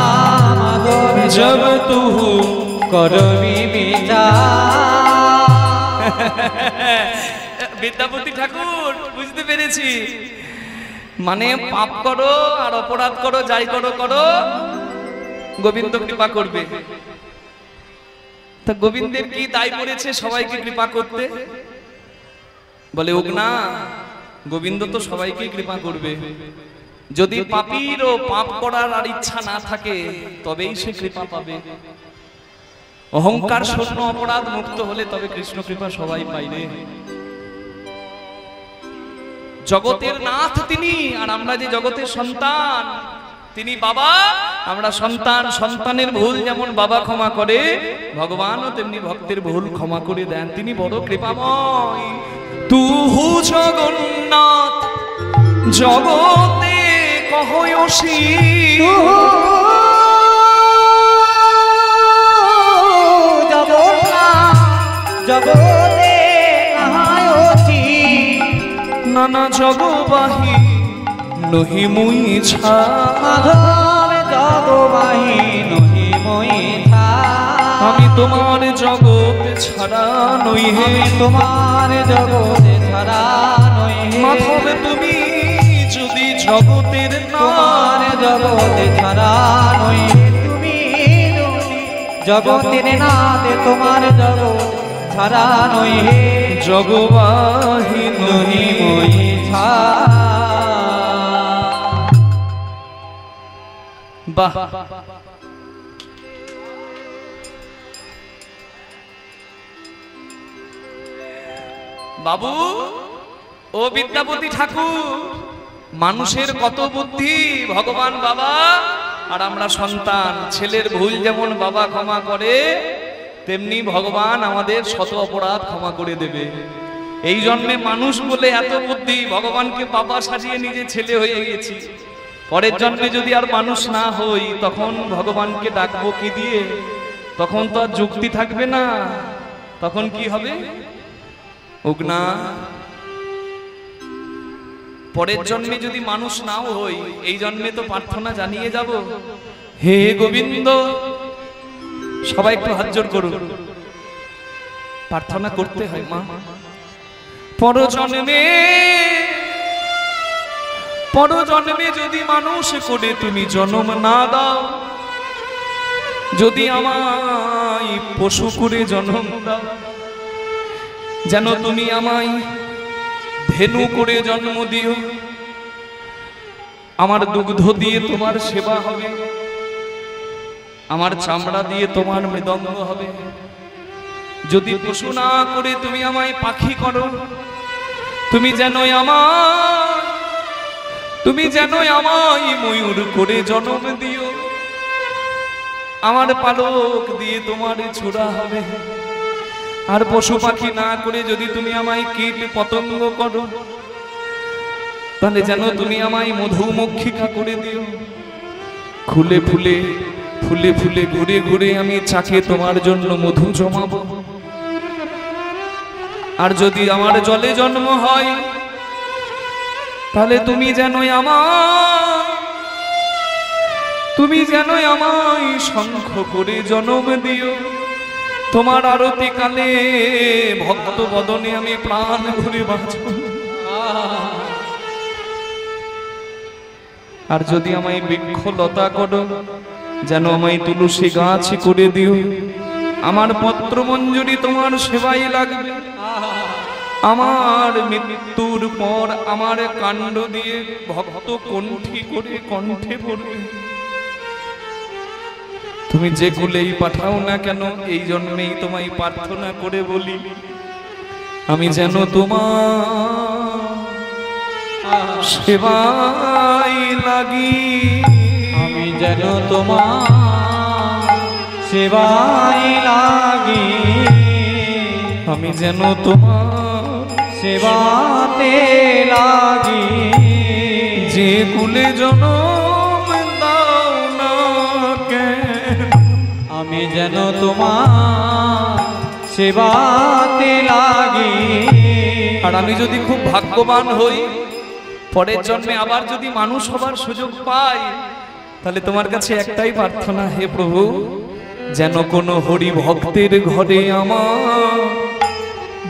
মাধব, জব তুহু করবি বিচার। বিদ্যাপতি ঠাকুর, বুঝতে পেরেছি, মানে পাপ করো আর অপরাধ করো, যাই করো করো, গোবিন্দ কৃপা করবে। তা গোবিন্দের কি দায় পড়েছে সবাইকে কৃপা করতে? বলে ওগ না, গোবিন্দ তো সবাইকে কৃপা করবে। যদি পাপীর ও পাপ করার আর ইচ্ছা না থাকে, তবেই সে কৃপা পাবে। অহংকার শূন্য অপরাধ মুক্ত হলে তবে কৃষ্ণ কৃপা সবাই পাইবে। জগতের নাথ তিনি, আর আমরা যে জগতের সন্তান তিনি বাবা, আমরা সন্তান। সন্তানের ভুল যেমন বাবা ক্ষমা করে, ভগবানও তেমনি ভক্তের ভুল ক্ষমা করে দেন। তিনি বড় কৃপাময়। তুহু জগন্নাথ জগতে কহয়সী, জগতে আহায়সি, নানা জগবাহী নহি মুই ছা, মাধব জগবাহী নহি মই ছা। আমি তোমার জগৎ ছাড়া নই হে, তোমার জগতে ছাড়া নই হে। মাধব তুমি যদি জগতের তোমার নাথ, জগতে ছাড়া নই হে। তুমি জগতের নাথ, তোমার জগৎ ছাড়া নই হে। জগবাহী নহি নহি মই ছা। বাহ। বাবু ও বিদ্যাপতি ঠাকুর, মানুষের কত বুদ্ধি, ভগবান বাবা আর আমরা সন্তান। ছেলের ভুল যেমন বাবা ক্ষমা করে, তেমনি ভগবান আমাদের শত অপরাধ ক্ষমা করে দেবে। এই জন্মে মানুষ বলে এত বুদ্ধি, ভগবানকে বাবা সাজিয়ে নিজে ছেলে হয়ে গেছি। পরের জন্মে যদি আর মানুষ না হই, তখন ভগবানকে ডাকবো কি দিয়ে? তখন তো আর যুক্তি থাকবে না। তখন কি হবে? উগনা পরের জন্মে যদি মানুষ নাও হই, এই জন্মে তো প্রার্থনা জানিয়ে যাব, হে গোবিন্দ। সবাই একটু হাত জোড় করুন, প্রার্থনা করতে হয় মা। পরজন্মে যদি মানুষ করে তুমি জন্ম না দাও, যদি আমায় পশু করে জন্ম দাও, যেন তুমি আমায় ধেনু করে জন্ম দিও। আমার দুগ্ধ দিয়ে তোমার সেবা হবে, আমার চামড়া দিয়ে তোমার মৃদঙ্গ হবে। যদি পশু না করে তুমি আমায় পাখি করো, তুমি যেন আমায় ময়ূর করে জন্ম দিও। আমার পালক দিয়ে তোমার ছোড়া হবে। আর পশু পাখি না করে যদি তুমি আমায় কীট পতঙ্গ করো, তাহলে যেন তুমি আমায় মধুমক্ষিকা করে দিও। ফুলে ফুলে ফুলে ফুলে ঘুরে ঘুরে আমি চাকে তোমার জন্য মধু জমাবো। আর যদি আমার জলে জন্ম হয়, তাহলে তুমি যেন আমায় শঙ্খ করে জন্ম দিও। তোমার আরতি কালে ভক্ত বদনে আমি প্রাণ ভরে বাঁচব। আর যদি আমায় বৃক্ষ লতা করো, যেন আমায় তুলসী গাছ করে দিও। আমার পত্র মঞ্জুরি তোমার সেবাই লাগবে। আমার মৃত্যুর পর আমার কাণ্ড দিয়ে ভক্ত কণ্ঠী করে কণ্ঠে পড়বে। তুমি যে কুলেই পাঠাও না কেন, এই জন্মেই তোমায় প্রার্থনা করে বলি, আমি যেন তোমার সেবাই লাগি। আমি যেন তোমার সেবাই লাগি। আমি যেন তোমার সেবাতে লাগি। যে কুলে জনম দাও না কেন, আমি যেন তোমার সেবাতে লাগি। আর আমি যদি খুব ভাগ্যবান হই, পরের জন্মে আবার যদি মানুষ হবার সুযোগ পাই, তাহলে তোমার কাছে একটাই প্রার্থনা, হে প্রভু, যেন কোনো হরি ভক্তের ঘরে আমার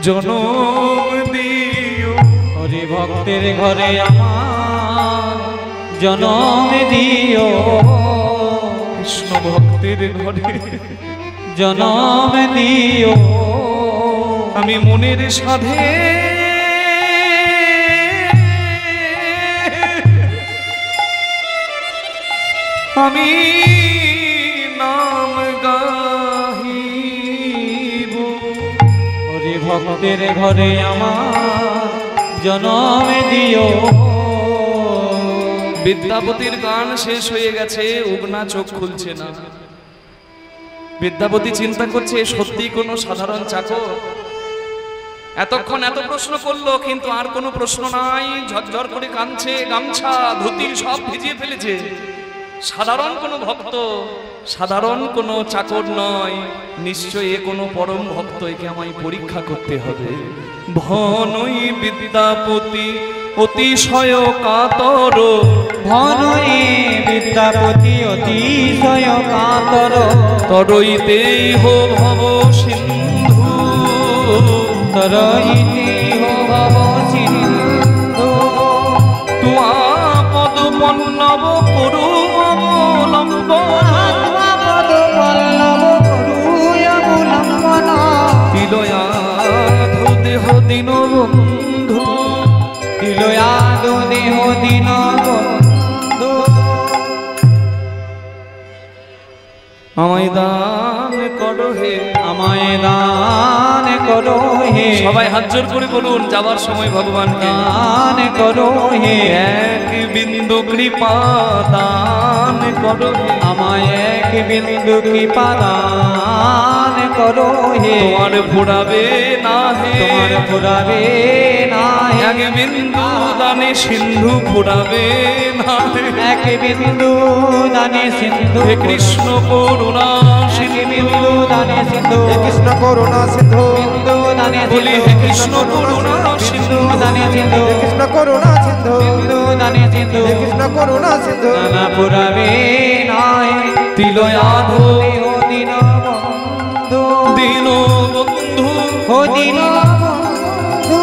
জনম দিও। হরি ভক্তের ঘরে আমার জনম দিও। কৃষ্ণ ভক্তের ঘরে জনম দিও। আমি মনের সাধে আমি নাম গাহিব। হরি ভক্তের ঘরে আমার জনম দিও। বিদ্যাপতির গান শেষ হয়ে গেছে, উগনা চোখ খুলছে না। বিদ্যাপতি চিন্তা করছে সত্যি কোনো সাধারণ চাকর? এতক্ষণ এত প্রশ্ন করলো কিন্তু আর কোনো প্রশ্ন নাই। ঝরঝর করে কাঁদছে, গামছা ধুতি সব ভিজিয়ে ফেলেছে। সাধারণ কোনো ভক্ত, সাধারণ কোনো চাকর নয়, নিশ্চয়ই এ কোনো পরম ভক্ত। একে আমায় পরীক্ষা করতে হবে। ভনই বিদ্যাপতি অতিশয় কাতর, ভনই বিদ্যাপতি অতিশয় কাতর, তরইতেই হো ভব সিন্ধু, তরইতেই হো ভব সিন্ধু। তুয়া পদ পল্লব করু অবলম্বন, পদ পল্লব করু অবলম্বন, তিলয়াধ দেহ দিন বন্ধু, তিলয়াদ দেহ দিন বন্ধু। আমায় দান করো হে, আমায় দান করো হে। সবাই হাত জোর করে বলুন যাবার সময় ভগবানকে, দান করো হে। এক বিন্দু কৃপা দান করো হে, আমায় এক বিন্দু কৃপা দান করো হে। তোমার ফুরাবে না হে, তোমার ফুরাবে না হে। এক বিন্দু দানে সিন্ধু ফুরাবে না হে। এক বিন্দু দানে সিন্ধু, হে কৃষ্ণ করুণা এক সিন্ধু, বিন্দু দানে সিন্ধু, হে কৃষ্ণ করুণা সিন্ধু, বিন্দু দানে বলি সিন্ধু, হে কৃষ্ণ করুণা সিন্ধু, বিন্দু দানে সিন্ধু, হে কৃষ্ণ করুণা সিন্ধু, বিন্দু দানে সিন্ধু। হে কৃষ্ণ করুণা সিন্ধু। নানা পুরাবে নাই তিলয়াধ দেহ দিন বন্ধু, দিন বন্ধু, ও দিন বন্ধু,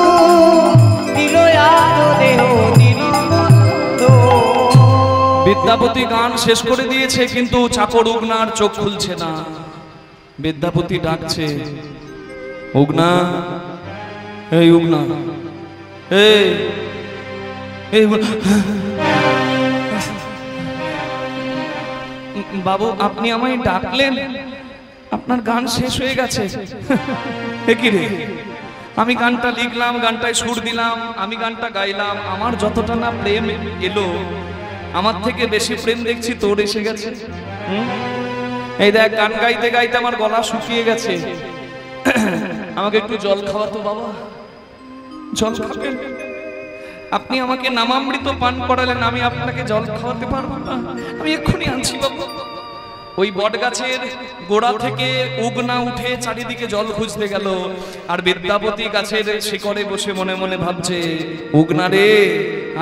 তিলয়াদ দেহ দিন বন্ধু। বিদ্যাপতি গান শেষ করে দিয়েছে কিন্তু চাকর উগনার চোখ খুলছে না। বিদ্যাপতি ডাকছে, উগনা, এই উগনা, এই এই বাবু আপনি আমায় ডাকলেন, আপনার গান শেষ হয়ে গেছে। এ কি রে, আমি গানটা লিখলাম, গানটায় সুর দিলাম, আমি গানটা গাইলাম, আমার যতটা না প্রেম এলো, আমার থেকে বেশি প্রেম দেখছি তোর এসে গেছে। এই দেখ গান গাইতে গাইতে আমার গলা শুকিয়ে গেছে, আমাকে একটু জল খাওয়াতো বাবা, জল খাবেন? আপনি আমাকে নামামৃত পান করালেন, আমি আপনাকে জল খাওয়াতে পারবো না? আমি এক্ষুনি আনছি বাবু। ওই বট গাছের গোড়া থেকে উগনা উঠে চারিদিকে জল খুঁজতে গেল, আর বিদ্যাপতি গাছের শিকড়ে বসে মনে মনে ভাবছে, উগনা রে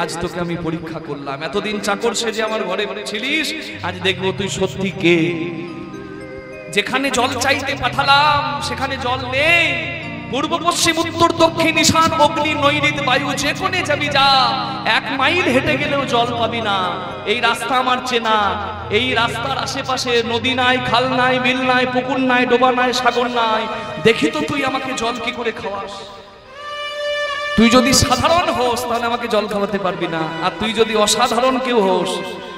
আজ তোকে আমি পরীক্ষা করলাম। এতদিন চাকর সেজে আমার ঘরে ছিলিস, আজ দেখবো তুই সত্যি কে। যেখানে জল চাইতে পাঠালাম সেখানে জল নেই। পূর্ব পশ্চিম উত্তর দক্ষিণ ঈশান অগ্নি নৈঋত বায়ু যে কোণে যাবি যা, 1 মাইল হেঁটে গেলেও জল পাবি না। এই রাস্তা আমার চেনা, এই রাস্তার আশেপাশে নদী নাই, খাল নাই, বিল নাই, পুকুর নাই, ডোবা নাই, সাগর নাই। দেখি তো তুই আমাকে জল কি করে খাওয়াস। তুই যদি সাধারণ হোস তাহলে আমাকে জল খাওয়াতে পারবি না, আর তুই যদি অসাধারণ কেউ হোস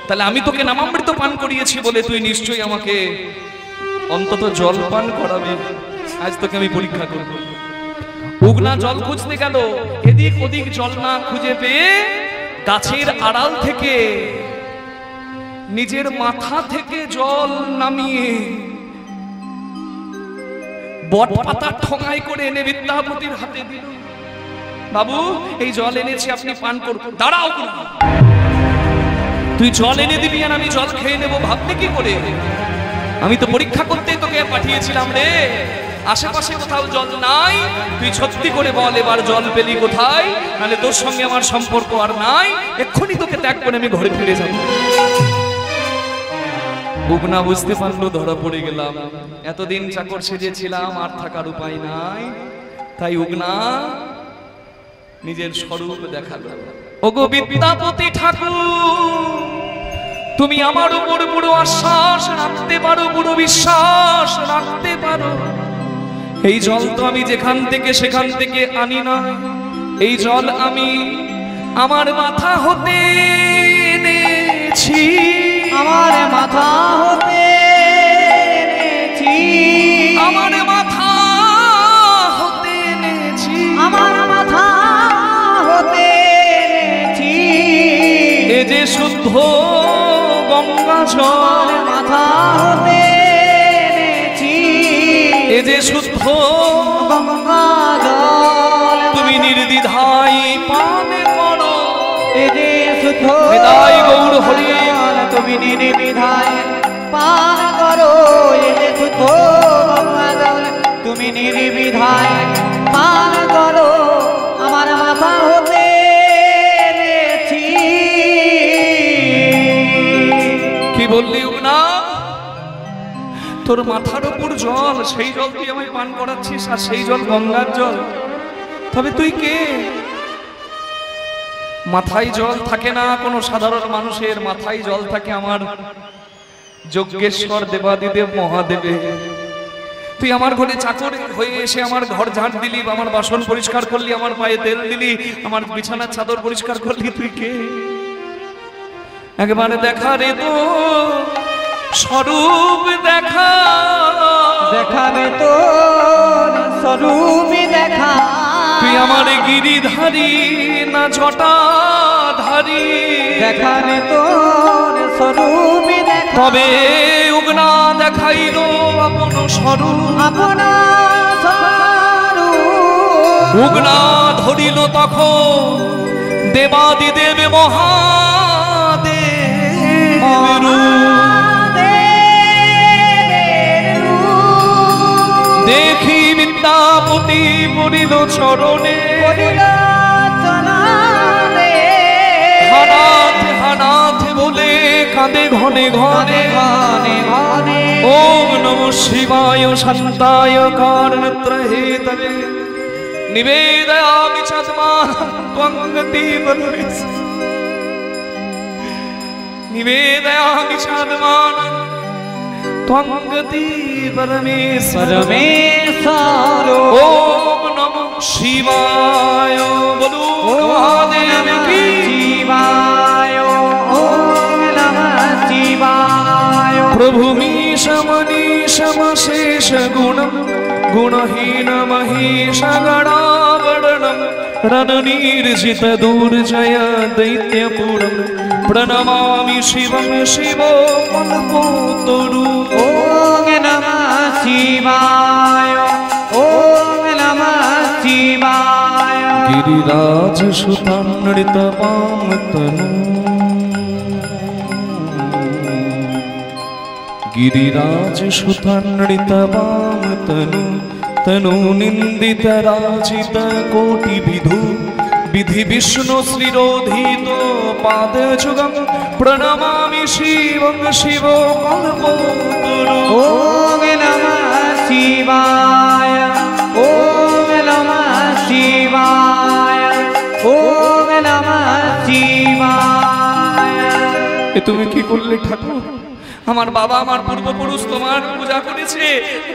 তাহলে আমি তোকে নামামৃত পান করিয়েছি বলে তুই নিশ্চয়ই আমাকে অন্তত জল পান করাবি। আজ তোকে আমি পরীক্ষা করব। উগনা জল খুঁজতে গেল, এদিক ওদিক জল না খুঁজে পেয়ে গাছের আড়াল থেকে নিজের মাথা থেকে জল নামিয়ে বট পাতা ঠোঙায় করে এনে বিদ্যাপতির হাতে দিল। বাবু এই জল এনেছি, আপনি পান করুন। দাঁড়াও, তুই জল এনে দিবি আর আমি জল খেয়ে নেবো, ভাবলি কি করে? আমি তো পরীক্ষা করতেই তোকে পাঠিয়েছিলাম রে। আশেপাশে কোথাও জল নাই, তুই সত্যি করে বল এবার জল পেলি কোথায়, নাহলে তোর সঙ্গে আমার সম্পর্ক আর নাই। এক্ষুনি তোকে ত্যাগ করে আমি ঘরে ফিরে যাব। উগনা বুঝতে পারলো ধরা পড়ে গেলাম, এতদিন চাকর সেজেছিলাম, আর থাকার উপায় নাই। তাই উগনা নিজের স্বরূপ দেখালো। ওগো বিদ্যাপতি ঠাকুর, তুমি আমার উপর পুরো আশ্বাস রাখতে পারো, পুরো বিশ্বাস রাখতে পারো। এই জল তো আমি যেখান থেকে সেখান থেকে আনি না, এই জল আমি আমার মাথা হতে এনেছি, আমার মাথা হতে এনেছি, আমার মাথা হতে এনেছি, আমার মাথা হতে জল মাথা হতে এনেছি এ যে শুদ্ধ গঙ্গা জল তুমি নির্দ্বিধায় পান করো এ যে শুদ্ধ হৃদয় গৌর হরি তুমি নির্বিধায় পান করো এ যে শুদ্ধ গঙ্গা জল তুমি নির্বিধায় পান করো আমার মাথা হতে এনেছি। কি বললি না তোর মাথার উপর জল, সেই জল তুই আমায় পান করাচ্ছিস, আর সেই জল গঙ্গার জল। তবে তুই কে? মাথায় জল থাকে না কোনো সাধারণ মানুষের, মাথায় জল থাকে আমার যজ্ঞেশ্বর দেবাদিদেব মহাদেবে। তুই আমার ঘরে চাকর হয়ে এসে আমার ঘর ঝাঁট দিলি, আমার বাসন পরিষ্কার করলি, আমার পায়ে তেল দিলি, আমার বিছানার চাদর পরিষ্কার করলি। তুই কে? একবারে দেখা রে তো স্বরূপ দেখা, দেখাবে তো স্বরূপ দেখা। তুই আমার গিরিধারী না জটাধারী, দেখাবে তো স্বরূপ দেখা। তবে উগনা দেখাইল আপন স্বরূপ, আপন স্বরূপ উগনা ধরিল তখন দেবাদিদেব মহাদেব দেখি বিদ্যাপতি পড়িল চরণে, হানাথ হানাথ বলে কাঁদে ঘনে ঘনে। ওম নমঃ শিবায় শান্তায় কারণত্রহে তবে নিবেদয়ামি চাত্মানং ত্বং গতিবলবেশ, নিবেদয়ামি চাত্মানং ত্বং গতিবলবেশ। পরমেশ্বর ওম নমঃ শিবায় বলো মহাদেব কি শিবায় ওম নমঃ শিবায়। প্রভু মীশমনীশমশেষ গুণম গুণহীন মহেশ গণাবর্ণম রণনির্জিত দুর্জয় দৈত্যপুরম প্রণমামি শিবং শিবো কল্পতরু। ওম নমঃ শিবায় ওম নমঃ শিবায়। गिरिराज सुतानृत पामतनु, गिरिराज सुतानृत पामतनु, तनु निंदित राजित कोटि विधु, विधि विष्णु श्रीरोधित पाद जुगम प्रणमामि शिवं शिवो कल्पतरु। ओम नमः शिवाय ओम नमः शिवाय ओम नमः शिवाय। এ তুমি কি করলে ঠাকুর? আমার বাবা আমার পূর্বপুরুষ তোমার পূজা করেছে,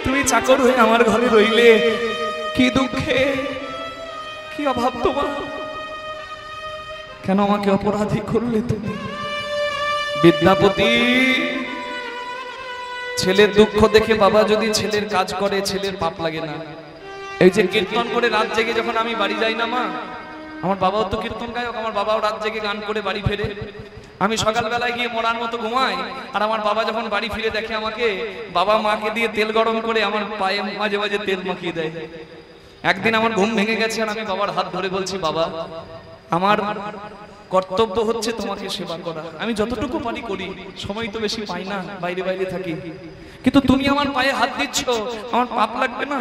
তুমি চাকর হয়ে আমার ঘরে রইলে। কি দুঃখে, কি অভাব তোমার, কেন আমাকে অপরাধী করলে তুমি? বিদ্যাপতি, ছেলের দুঃখ দেখে বাবা যদি ছেলের কাজ করে ছেলের পাপ লাগে না। এই যে কীর্তন করে রাত জেগে যখন আমি বাড়ি যাই না মা, আমার বাবাও তো কীর্তন গায়ক, আমার বাবাও রাত জেগে গান করে বাড়ি ফেরে। আমি সকালবেলায় গিয়ে মরার মতো ঘুমাই, আর আমার বাবা যখন বাড়ি ফিরে দেখে আমাকে, বাবা মাকে দিয়ে তেল গরম করে আমার পায়ে মাঝে মাঝে তেল মাখিয়ে দেয়। একদিন আমার ঘুম ভেঙে গেছে, আর আমি বাবার হাত ধরে বলছি, বাবা আমার কর্তব্য হচ্ছে তোমাকে সেবা করা, আমি যতটুকু পারি করি, সময় তো বেশি পাই না, বাইরে বাইরে থাকি, কিন্তু তুমি আমার পায়ে হাত দিচ্ছ, আমার পাপ লাগবে না?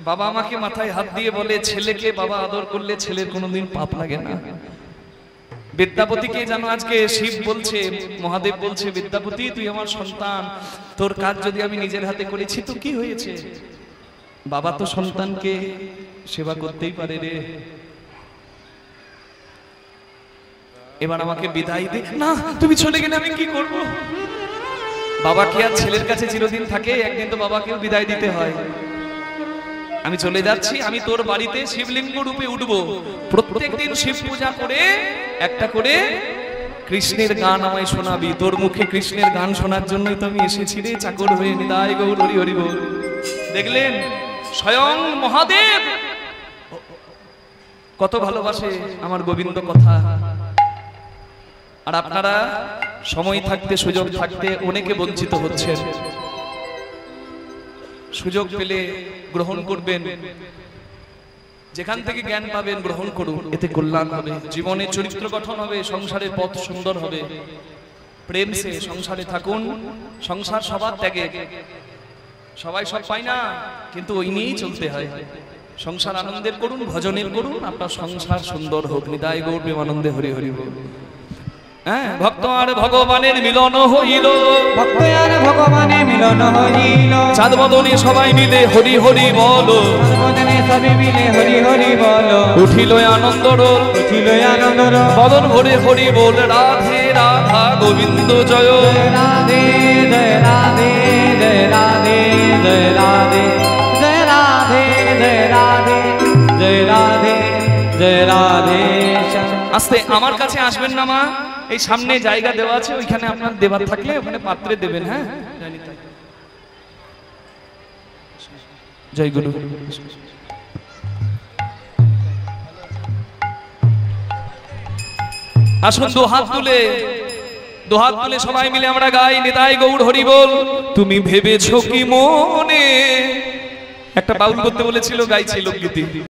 বাবা আমাকে মাথায় হাত দিয়ে বলে, ছেলেকে বাবা আদর করলে ছেলের কোনোদিন পাপ লাগে না। বিদ্যাপতিকে জানো আজকে শিব বলছে, মহাদেব বলছে, বিদ্যাপতি তুই আমার সন্তান, তোর কাজ যদি আমি নিজের হাতে করেছি তো কি হয়েছে? বাবা তো সন্তানকে সেবা করতেই পারে রে। এবার আমাকে বিদায় দে। না, তুমি চলে গেলে আমি কি করব? বাবা কি আর ছেলের কাছে চিরদিন থাকে? একদিন তো বাবাকেও বিদায় দিতে হয়। আমি চলে যাচ্ছি, আমি তোর বাড়িতে শিবলিঙ্গ রূপে উঠবো, প্রত্যেকদিন শিব পূজা করে একটা করে কৃষ্ণের গান আমায় শোনাবি। তোর মুখে কৃষ্ণের গান শোনার জন্যই তো আমি এসেছি রে চাকর হয়ে। নিতাই গৌর হরি হরি বল। দেখলেন স্বয়ং মহাদেব কত ভালোবাসে আমার গোবিন্দ কথা। আর আপনারা সময় থাকতে সুযোগ থাকতে অনেকে বঞ্চিত হচ্ছেন। সুযোগ পেলে গ্রহণ করবেন, যেখান থেকে জ্ঞান পাবেন গ্রহণ করুন, এতে কল্যাণ হবে, জীবনে চরিত্র গঠন হবে, সংসারের পথ সুন্দর হবে। প্রেম সে সংসারে থাকুন, সংসার সবার ত্যাগে, সবাই সব পায় না, কিন্তু ওই নিয়েই চলতে হয়। সংসার আনন্দের করুন, ভজনের করুন, আপনার সংসার সুন্দর হোক। নিতাই গৌর প্রেমানন্দে হরি হরি বল। হ্যাঁ, ভক্ত আর ভগবানের মিলন হইল, ভক্ত আর ভগবানের মিলন হইল, চাঁদ বদনে সবাই মিলে হরি হরি বলো, বদনে সবে মিলে হরি হরি বলো, উঠিল আনন্দ রোল, উঠিল আনন্দ রোল, বদন ভরে হরি বল, রাধে রাধা গোবিন্দ জয়, রাধে জয় রাধে জয় রাধে জয় রাধে জয় রাধে জয় রাধে জয় রাধে জয় রাধে। আস্তে আমার কাছে আসবেন না মা, এই সামনে জায়গা দেওয়া আছে, ওইখানে আপনার দেবার থাকলে ওখানে পাত্রে দেবেন। হ্যাঁ, জয় গুরু। আসুন দুহাত তুলে, দুহাত তুলে সবাই মিলে আমরা গাই নিতাই গৌর হরি বল। তুমি ভেবেছো কি মনে, একটা বাউল করতে বলেছিল, গাইছে লোকগীতি।